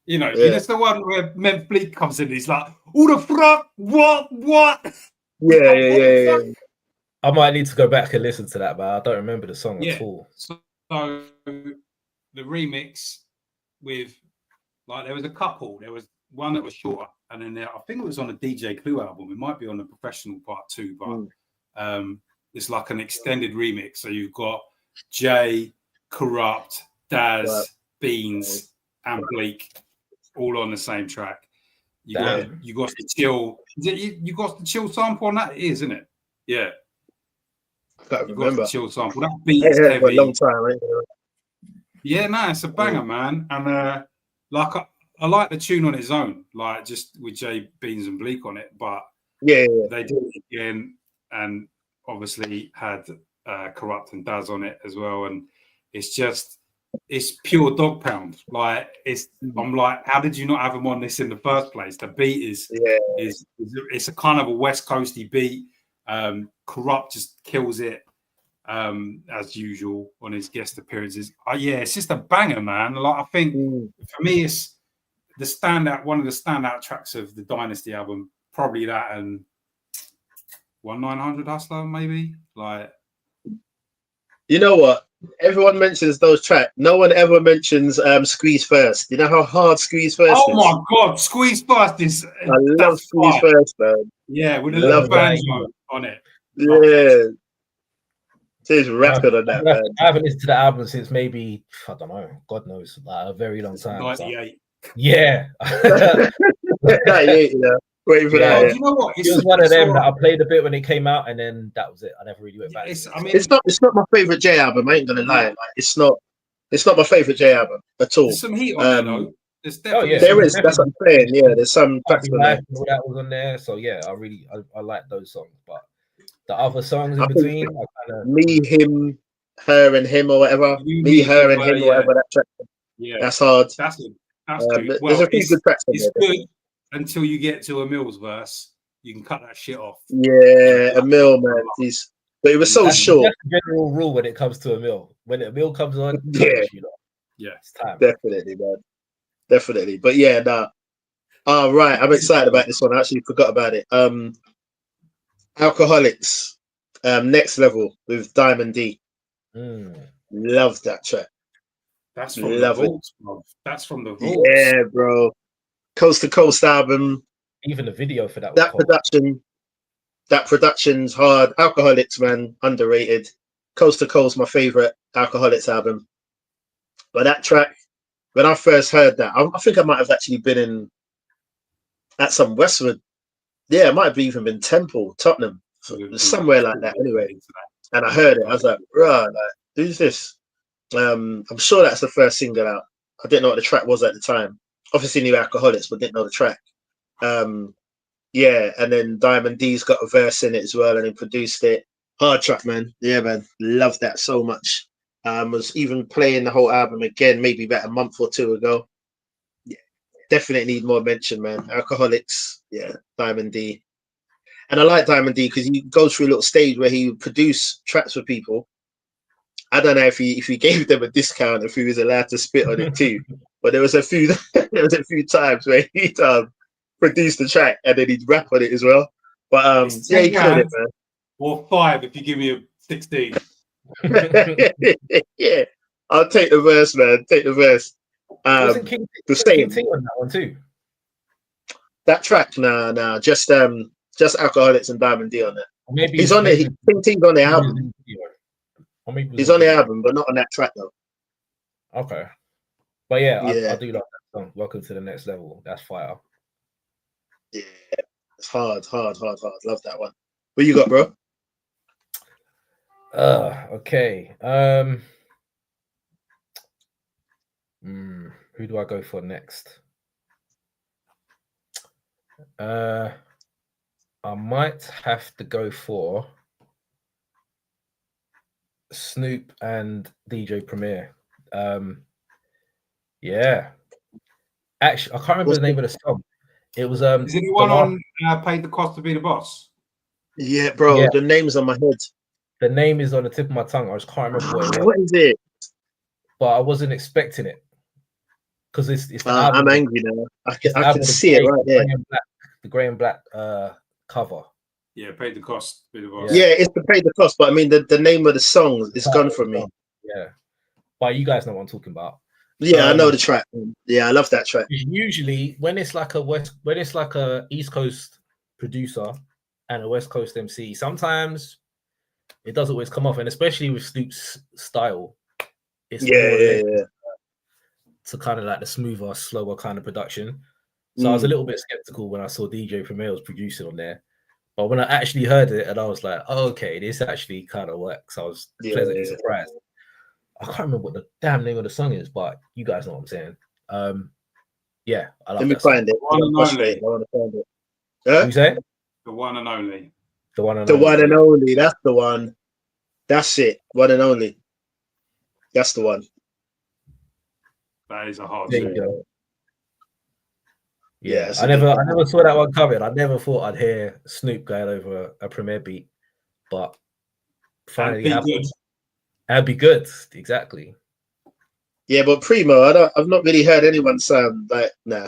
You know, it's the one where Memphis Bleak comes in. He's like, "Who the fuck? What?"
Yeah.
I might need to go back and listen to that, but I don't remember the song at all.
So the remix with, like, there was a couple. There was one that was shorter, and then I think it was on a DJ Clue album. It might be on the Professional Part 2, but it's like an extended remix. So you've got Jay, Corrupt, Daz, Beans, and Bleak all on the same track. You got the chill. You got the chill sample on that? It is, isn't it? Yeah.
I can't
You
remember.
got the chill sample. That beat is heavy.
For a long time, right?
Yeah, no, it's a banger, man. And like I like the tune on its own, like just with J Beans and Bleak on it. But
Yeah.
they did it again, and obviously had Corrupt and Daz on it as well. And it's pure dog pound. Like I'm like, how did you not have him on this in the first place? The beat is it's a kind of a West Coasty beat. Corrupt just kills it as usual on his guest appearances. It's just a banger, man. Like I think for me, it's one of the standout tracks of the Dynasty album. Probably that and 1900 Hustler, maybe. Like,
you know what? Everyone mentions those tracks. No one ever mentions Squeeze First. You know how hard Squeeze First is?
Oh my god, Squeeze First is.
I love Squeeze First, man.
Yeah, with a little banjo on it.
Yeah. There's rapping on that, man.
I haven't listened to the album since maybe, I don't know, God knows, like a very long time.
98.
Yeah.
98, waiting for that.
You know what?
It was one of them that I played a bit when it came out, and then that was it. I never really went back.
It's not my favorite J album. I ain't gonna lie. Like, it's not my favorite J album at all.
There's some heat on there, though.
There is. That's what I'm saying. Yeah, there's some tracks on there.
That was on there. So yeah, I like those songs, but the other songs in between,
me, him, her, and him, or whatever. Me, her, and him, or whatever that track.
Yeah,
that's hard.
That's good.
There's a few good tracks on there.
It's good until you get to Emil's verse. You can cut that shit off.
Yeah, Emil, man. But it was so short.
That's the general rule when it comes to Emil. When Emil comes on, it's time.
Definitely, man. Definitely. But yeah, right. I'm excited about this one. I actually forgot about it. Alcoholics, Next Level with Diamond D. Love that track.
That's from the vaults, bro. That's from the vaults.
Yeah, bro. Coast to Coast album.
Even the video for that.
That production's hard. Alcoholics, man, underrated. Coast to Coast, my favorite Alcoholics album. But that track, when I first heard that, I think I might have actually been at some Westwood. Yeah, it might have even been Temple, Tottenham, somewhere like that. Anyway, and I heard it. I was like, "Bruh, like, who's this?" I'm sure that's the first single out. I didn't know what the track was at the time. Obviously knew Alcoholics, but didn't know the track. Yeah, and then Diamond D's got a verse in it as well, and he produced it. Hard track, man. Yeah, man. Love that so much. Was even playing the whole album again, maybe about a month or two ago. Yeah, definitely need more mention, man. Alcoholics, yeah, Diamond D. And I like Diamond D because he goes through a little stage where he would produce tracks for people. I don't know if he gave them a discount, if he was allowed to spit on it too. But there was a few times where he produced the track and then he'd rap on it as well. But yeah, he killed it, man.
Or 5 if you give me a 16.
Yeah, I'll take the verse, man. Take the verse.
Wasn't King T on that one too?
That track, nah. Just Alcoholics and Diamond D on it.
Maybe
he's on it. King T's on the album. He's on the album, but not on that track though.
Okay, but yeah. I do like that song. Welcome to the Next Level. That's fire.
Yeah, it's hard. Love that one. What you got, bro?
Okay. Who do I go for next? I might have to go for Snoop and DJ Premier. Yeah. Actually, I can't remember the name of the song. It was
Is it the one on Paid the Cost to Be the Boss?
Yeah, bro. Yeah. The name's on my head.
The name is on the tip of my tongue. I just can't remember what it was.
What is it?
But I wasn't expecting it because it's.
I'm angry now. I can see it right there.
The grey and black cover.
Yeah, Paid the Cost. Be the Boss.
Yeah, it's the Paid the Cost. But I mean, the name of the song is gone from me.
Yeah, but you guys know what I'm talking about.
Yeah, I know the track. Yeah, I love that track.
Usually, when it's like a East Coast producer and a West Coast MC, sometimes it doesn't always come off, and especially with Snoop's style, it's to kind of like the smoother, slower kind of production. So I was a little bit skeptical when I saw DJ Premier was producing on there. But when I actually heard it, and I was like, oh, okay, this actually kind of works. I was pleasantly surprised. I can't remember what the damn name of the song is, but you guys know what I'm saying. Yeah, I love
Let me find it. I want to find it.
What you say?
The one and only.
The one and
the
only.
one and only. That's the one. That's it. One and only. That's the one.
That is a hard
There
tune.
you go.
Yeah,
Yeah, I never saw that one coming. I never thought I'd hear Snoop going over a Premier beat, but finally happened. That'd be good, exactly.
Yeah, but Primo, I've not really heard anyone sound like nah.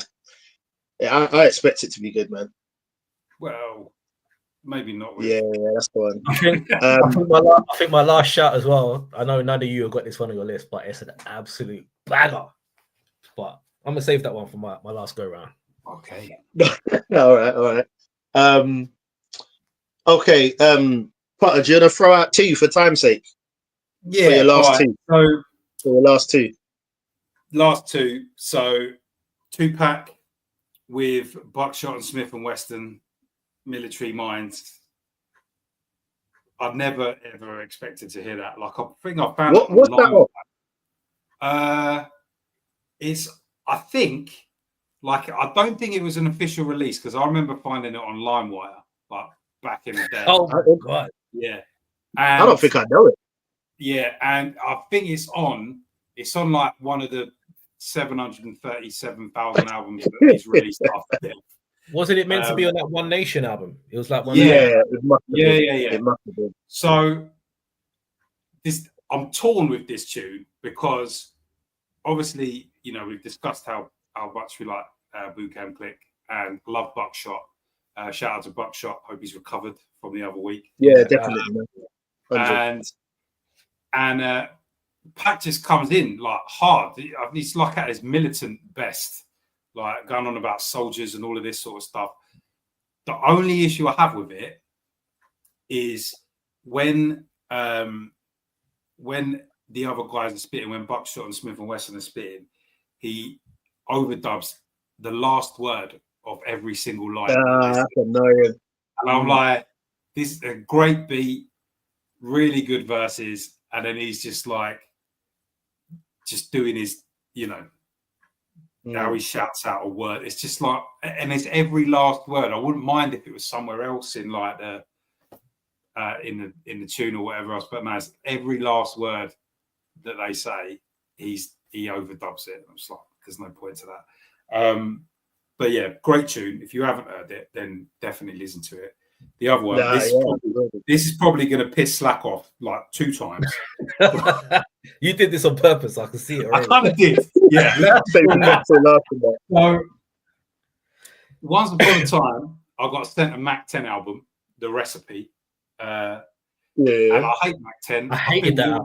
Yeah, I expect it to be good, man.
Well, maybe not.
Yeah, that's the one.
I think my last shot as well. I know none of you have got this one on your list, but it's an absolute banger. But I'm gonna save that one for my last go round.
Okay.
all right. Okay. Potter, do you want to throw out two for time's sake?
Yeah.
For your last two.
So
for your last two.
Last two. So Tupac with Buckshot and Smith and Wesson, Military Minds. I've never ever expected to hear that. Like I think I found it
what's that
on? It's I think. Like, I don't think it was an official release because I remember finding it on LimeWire, like back in the day.
Oh, God.
Yeah.
And I don't think I know it.
Yeah, and I think it's on like one of the 737,000 albums that he's released after death.
Wasn't it meant to be on that One Nation album? It was like one.
Yeah,
it must have been.
Yeah.
It must have been.
So I'm torn with this tune because obviously, you know, we've discussed how much we like Boot Camp Click and love Buckshot. Shout out to Buckshot. Hope he's recovered from the other week.
Yeah, definitely.
And Pac just comes in like hard. He's like at his militant best, like going on about soldiers and all of this sort of stuff. The only issue I have with it is when the other guys are spitting, when Buckshot and Smith and Wesson are spitting, he overdubs the last word of every single line.
That's annoying.
And I'm like, this is a great beat, really good verses, and then he's just like, just doing his, you know, how he shouts out a word. It's just like, and it's every last word. I wouldn't mind if it was somewhere else in like the in the tune or whatever else, but man, it's every last word that they say, he overdubs it. I'm just like, there's no point to that. But yeah, great tune. If you haven't heard it, then definitely listen to it. The other one, this is probably going to piss Slack off like 2 times.
You did this on purpose. I can see it already.
I kind of did. Yeah. So once upon a time, I got sent a Mac 10 album, The Recipe. And I hate Mac 10.
I hated that.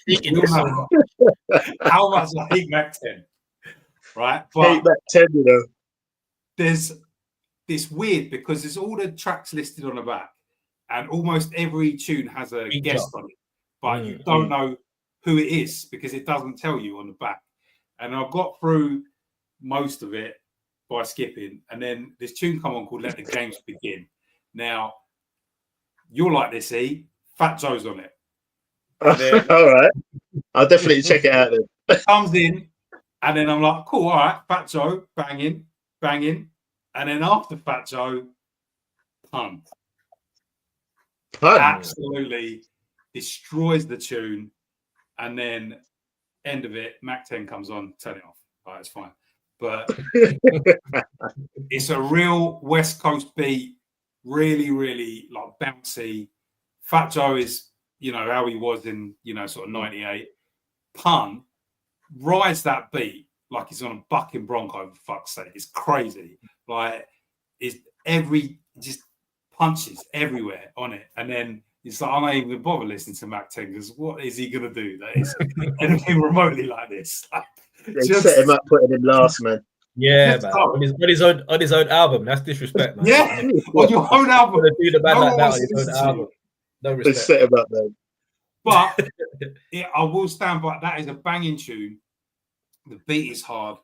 You know how much I hate Mac 10. Right? But
hate Mac 10, you know.
There's this weird because there's all the tracks listed on the back, and almost every tune has a guest on it, but you don't know who it is because it doesn't tell you on the back. And I got through most of it by skipping, and then this tune come on called "Let the Games Begin." Now, you'll like this, E. Fat Joe's on it.
All right, I'll definitely check it out then.
Comes in, and then I'm like, cool, all right, Fat Joe, banging. And then after Fat Joe, Pun. Absolutely destroys the tune. And then end of it, Mac 10 comes on, turn it off. All right, it's fine. But it's a real West Coast beat, really, really like bouncy. Fat Joe is, you know, how he was in, you know, sort of 98. Pun rides that beat like he's on a bucking bronco, for fuck's sake. It's crazy. Like, it's just punches everywhere on it. And then it's like, I'm not even bother listening to Mac 10 because what is he going to do that is anything remotely like this? Like,
they set him up, putting him last, man.
Yeah, man. On his own album. That's disrespect, man.
Yeah, on your own album.
Do the man like that on his own album. No respect.
They set him up, man.
But I will stand by, that is a banging tune. The beat is hard.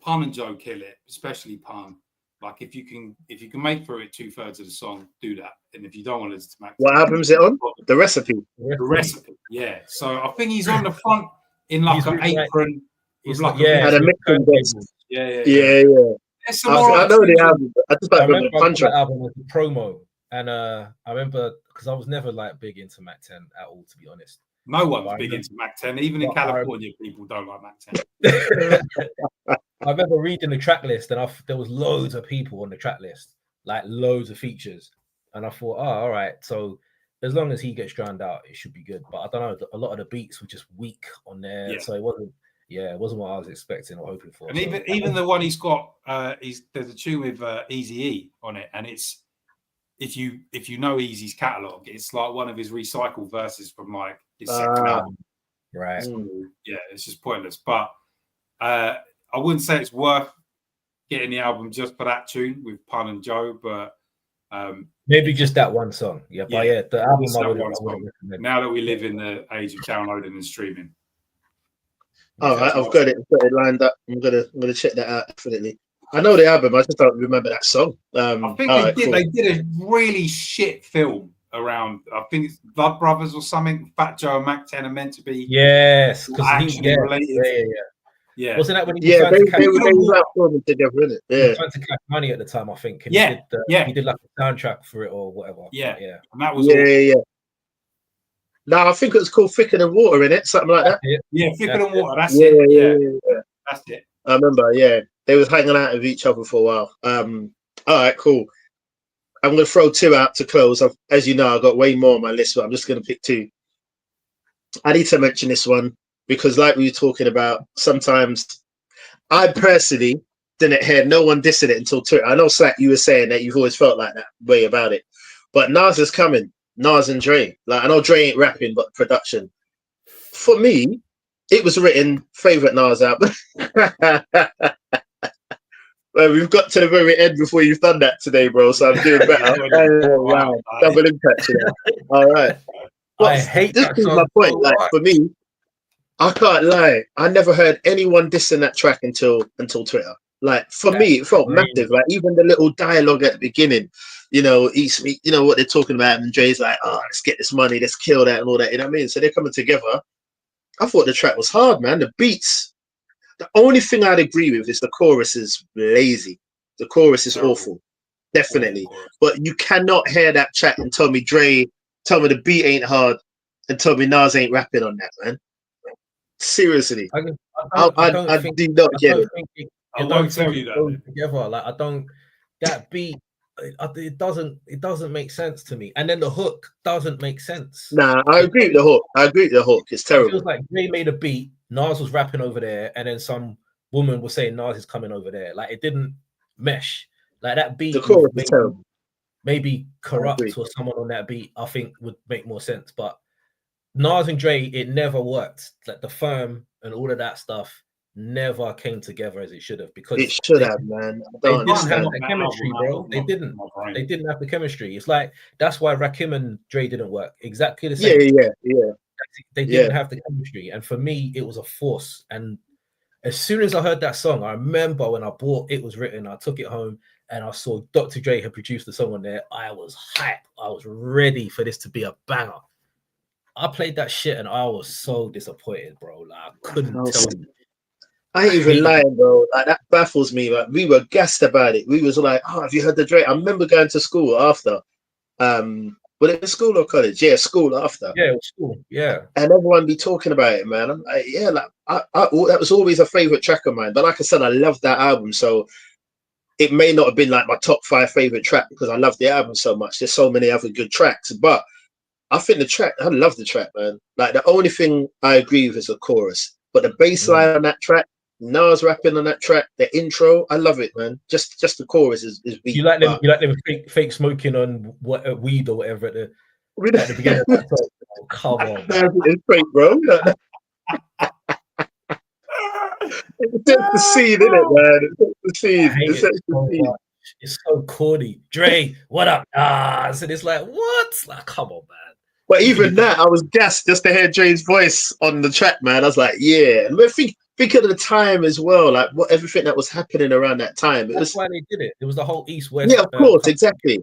Pun and Joe kill it, especially Pun. Like if you can make through it 2/3 of the song, do that. And if you don't want to listen to Mac,
what album is it on? The Recipe.
The Recipe, yeah. So I think he's on the front in like an apron.
He's
like
had a mixing desk.
Yeah.
I know the album. I just don't remember the punch.
That album was a promo, and I remember because I was never like big into Mac 10 at all, to be honest.
No one's big into Mac 10, even in California. People don't like Mac 10.
I remember reading the track list, and there was loads of people on the track list, like loads of features, and I thought, oh, all right, so as long as he gets drowned out, it should be good. But I don't know, a lot of the beats were just weak on there, so it wasn't what I was expecting or hoping for.
And even the one he's got, there's a tune with Eazy-E on it, and it's if you know Eazy's catalog, it's like one of his recycled verses from like his second album.
Right.
Yeah, it's just pointless. But I wouldn't say it's worth getting the album just for that tune with Pun and Joe, but
maybe just that one song. Yeah, but the album I would recommend.
Now that we live in the age of downloading and streaming.
All right, I've got it lined up. I'm gonna check that out definitely. I know the album, I just don't remember that song.
I think they did a really shit film around. I think it's Blood Brothers or something. Fat Joe and Mac 10 are meant to be.
Yes, because
related.
Yeah. Wasn't that when
he was filming together, isn't it? Yeah.
Trying to catch money at the time, I think. And he did like a soundtrack for it or whatever.
Yeah.
And that was No, I think it was called Thicker Than Water, in it, something like that.
Yeah, Thicker Than Water. That's it. Yeah. That's it.
I remember. Yeah, they was hanging out with each other for a while. All right, cool. I'm going to throw two out to close. As you know, I've got way more on my list, but I'm just going to pick two. I need to mention this one because, like we were talking about, sometimes I personally didn't hear no one dissing it until Twitter. I know, Slack, you were saying that you've always felt like that way about it, but Nas is coming. Nas and Dre. Like, I know Dre ain't rapping, but production. For me, it was written favorite Nas album. Well, we've got to the very end before you've done that today, bro. So I'm doing better. Wow, double impact today. All right.
I hate
this. Is my point. Like for me, I can't lie. I never heard anyone dissing that track until Twitter. Like for me, it felt massive. Like even the little dialogue at the beginning, you know, what they're talking about, and Dre's like, "Oh, let's get this money, let's kill that," and all that. You know what I mean? So they're coming together. I thought the track was hard, man. The beats. The only thing I'd agree with is the chorus is lazy. The chorus is awful, definitely. But you cannot hear that track and tell me the beat ain't hard, and tell me Nas ain't rapping on that, man. Seriously, I do not get it.
I won't tell you that.
Together, like I don't. That beat, it doesn't make sense to me. And then the hook doesn't make sense.
Nah, I agree with the hook. It's terrible.
It feels like Dre made a beat. Nas was rapping over there, and then some woman was saying Nas is coming over there. Like it didn't mesh. Like that beat,
the chorus is terrible.
Maybe Corrupt or someone on that beat, I think would make more sense. But Nas and Dre, it never worked. Like the firm and all of that stuff never came together as it should have. Because
it should have, man.
They didn't have the chemistry, bro. They didn't. They didn't have the chemistry. It's like that's why Rakim and Dre didn't work. Exactly the same.
Yeah.
They didn't have the chemistry, and for me, it was a force. And as soon as I heard that song, I remember when I bought It Was Written, I took it home and I saw Dr. Dre had produced the song on there. I was hyped. I was ready for this to be a banger. I played that shit and I was so disappointed, bro. Like I couldn't tell you.
I ain't even lying, bro. Like that baffles me. Like we were gassed about it. We was like, "Oh, have you heard the Dre?" I remember going to school after. Was it school or college? Yeah, school after.
Yeah, it was school. Yeah.
And everyone be talking about it, man. I'm like, yeah, like that was always a favorite track of mine. But like I said, I love that album. So it may not have been like my top 5 favorite track because I love the album so much. There's so many other good tracks. But I think I love the track, man. Like the only thing I agree with is the chorus. But the bass line on that track, Nas rapping on that track, the intro, I love it, man. Just the chorus is weak.
You like them fake smoking on weed or whatever at the beginning of that song. Oh, come on, man.
It's fake, bro. It sets the scene, isn't it, man? It sets the scene.
It's so corny. Dre, what up? Nas? And it's like, what? Like, come on, man.
But even that, I was gassed just to hear Dre's voice on the track, man. I was like, yeah. And think think of the time as well, like what everything that was happening around that time. It
That's
was,
why they did it. It was the whole East-West.
yeah, of course,
country.
exactly.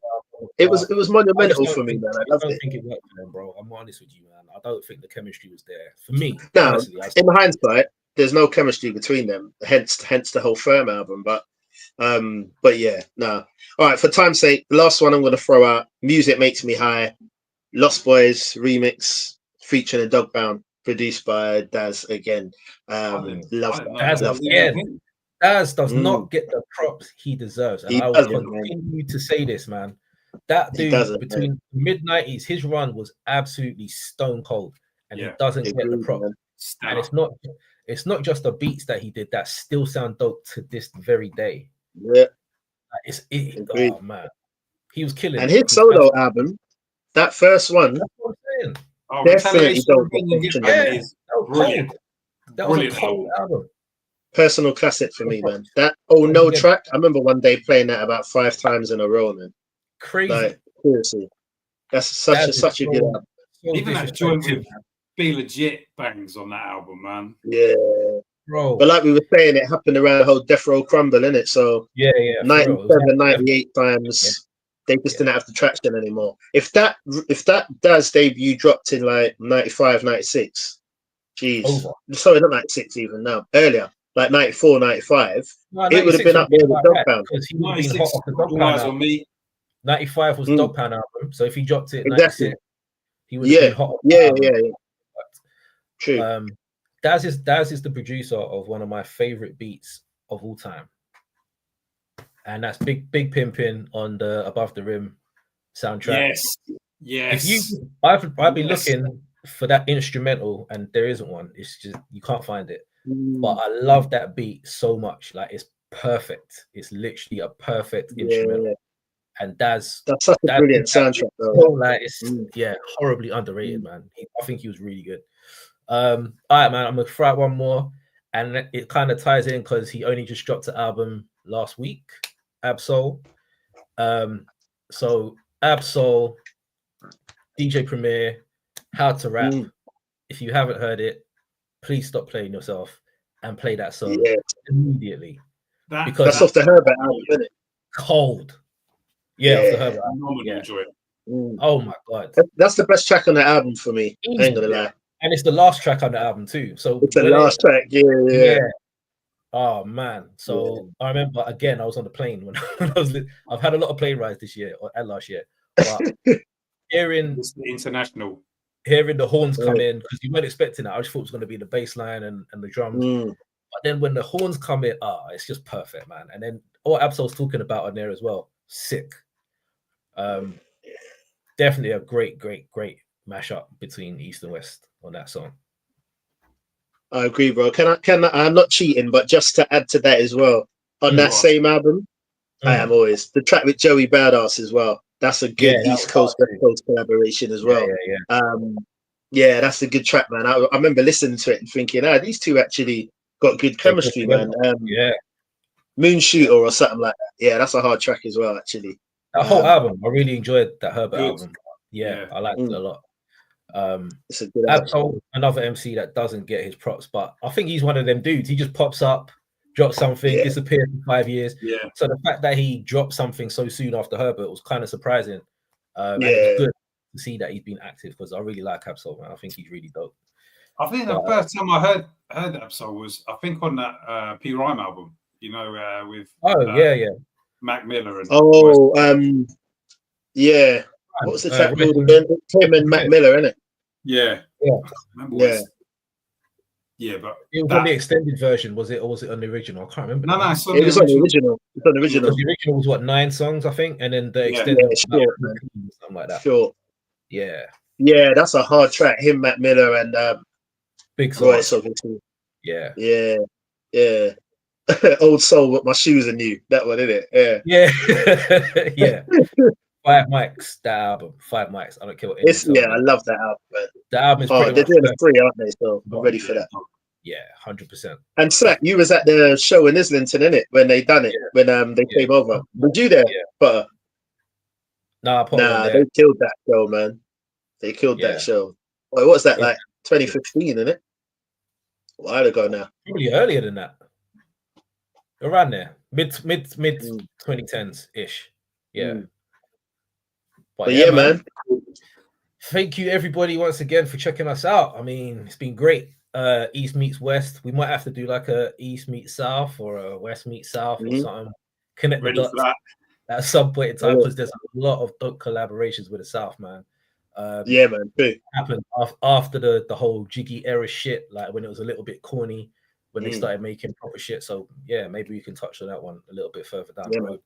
It was
I just
monumental
don't
for me,
think,
man. I
I
loved
don't
it.
think it worked for them, bro. I'm honest with you, man. I don't think the chemistry was there for me
Now,
personally.
in hindsight, there's no chemistry between them. Hence the whole Firm album. But yeah, no. All right, for time's sake, the last one I'm going to throw out. Music Makes Me High. Lost Boys remix featuring a Dogbound, produced by Daz again. Love that.
Daz
Love that.
again. Daz does not get the props he deserves, and
He
I will
doesn't,
continue to say this, man. That
He
dude
doesn't,
between mid-90s, his run was absolutely stone cold, and he doesn't get the
Agreed,
props.
man.
And it's not just the beats that he did that still sound dope to this very day.
Yeah,
Like, oh man, he was killing.
And his solo album, that first one,
That's what I'm saying.
definitely don't get
Retaliation
mentioned.
Yeah,
is
that was
brilliant.
cold. That was a cold album.
Personal classic for me, man. That Oh No track, I remember one day playing that about 5 times in a row, man.
Crazy.
Like, seriously. That's such a good album.
Even that joint with Be Legit bangs on that album, man.
Yeah.
Bro.
But like we were saying, it happened around the whole Death Row Crumble, innit? So
yeah,
97, 98 times, they just didn't have the traction anymore. If that Daz debut dropped in like 95, 96, geez. Sorry, not 96 even now. Earlier. Like 94, 95, it would have been up there with Dogpound.
Because he would have been hot off the Dogpound album. 95 was Dogpound album, so if he dropped it 96, he would have been hot off the album.
True.
Daz is the producer of one of my favorite beats of all time, and that's Big Pimpin' on the Above the Rim soundtrack.
Yes.
I've been looking for that instrumental, and there isn't one. It's just you can't find it. But I love that beat so much. Like, it's perfect. It's literally a perfect instrumental. And that's such a
brilliant soundtrack, though.
Like, it's horribly underrated, man. I think he was really good. All right, man. I'm gonna throw out one more, and it kind of ties in because he only just dropped the album last week, Absol. So Absol, DJ Premier, How to Rap. If you haven't heard it, please stop playing yourself and play that song immediately.
Because that's off the Herbert album, isn't it?
Cold. Yeah, off the Herbert album.
Enjoy it.
Oh my god.
That's the best track on the album for me. I ain't gonna lie.
And it's the last track on the album too. So
it's the last track, yeah.
Oh man. So I remember again, I was on the plane when I've had a lot of plane rides this year and last year. But hearing the horns come in, because you weren't expecting that. I just thought it was going to be the bass line and the drums. But then when the horns come in, it's just perfect, man. And then what Absol's talking about on there as well, sick. Definitely a great mashup between East and West on that song.
I agree, bro. I'm not cheating, but just to add to that as well, on that same album, I am always the track with Joey Badass as well. That's a good East Coast West Coast collaboration as well. That's a good track, man. I remember listening to it and thinking, these two actually got good chemistry, man. Moon Shooter or something like that. Yeah, that's a hard track as well, actually.
That whole album, I really enjoyed that Herbert album. I liked it a lot.
It's a good
Absol, another MC that doesn't get his props, but I think he's one of them dudes. He just pops up, drops something, disappears for 5 years. So the fact that he dropped something so soon after Herbert was kind of surprising. And it's good to see that he's been active, because I really like Absol, man. I think he's really dope.
I think the first time I heard Absol was, I think, on that P Rhyme album, with Mac Miller and
what was the track called again? Him and Mac Miller, innit?
Yeah.
But
it was on the extended version, was it, or was it on the original? I can't remember.
No,
it was on the original. It's on the original.
The original was what, 9 songs, I think, and then the extended was something like that.
Sure. Yeah, that's a hard track. Him, Mac Miller, and
Big
Royce, obviously.
Yeah.
Old Soul, but my shoes are new. That one, isn't it?
Yeah. 5 mics, that album. 5 mics. I don't care what.
I love that album, man.
The album is
they're doing a 3, aren't they? So I'm ready for that.
Yeah, 100%.
And Slack, you was at the show in Islington, innit? When they done it, when they came over. Were you there? But
nah,
they killed that show, man. They killed that show. What was that, like 2015, innit? A while ago now.
Probably earlier than that. Around there. Mid 2010s ish. Yeah.
But yeah, man.
Thank you everybody once again for checking us out. I mean, it's been great. East meets West. We might have to do like a East meets South or a West meets South or something. Connect the dots at some point in time, because there's a lot of dope collaborations with the South, man.
Yeah, man. True.
Happened after the whole Jiggy era shit, like when it was a little bit corny, when they started making proper shit. So yeah, maybe we can touch on that one a little bit further down the road.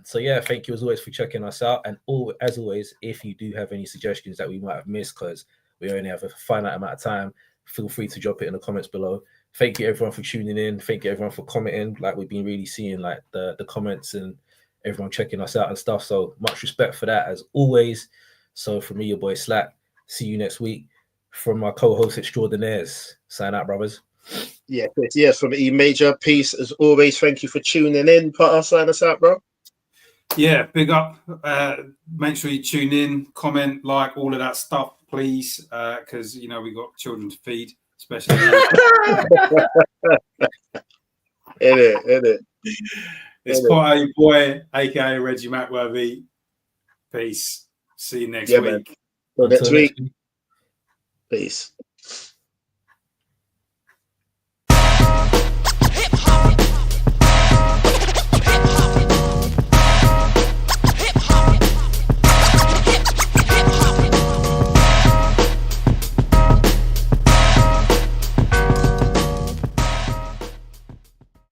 So yeah, thank you as always for checking us out. And as always, if you do have any suggestions that we might have missed because we only have a finite amount of time, feel free to drop it in the comments below. Thank you everyone for tuning in. Thank you everyone for commenting. Like, we've been really seeing like the comments and everyone checking us out and stuff. So much respect for that as always. So from me, your boy Slack. See you next week. From my co-host extraordinaires. Sign out, brothers.
Yeah, yes, from E Major. Peace as always. Thank you for tuning in. Potter, sign us out, bro.
Yeah, big up. Make sure you tune in, comment, like, all of that stuff, please, because you know we got children to feed, especially.
In it.
It's Potter, your boy, aka Reggie McWorthy. Peace. See you next week.
Man. Till next week. Peace.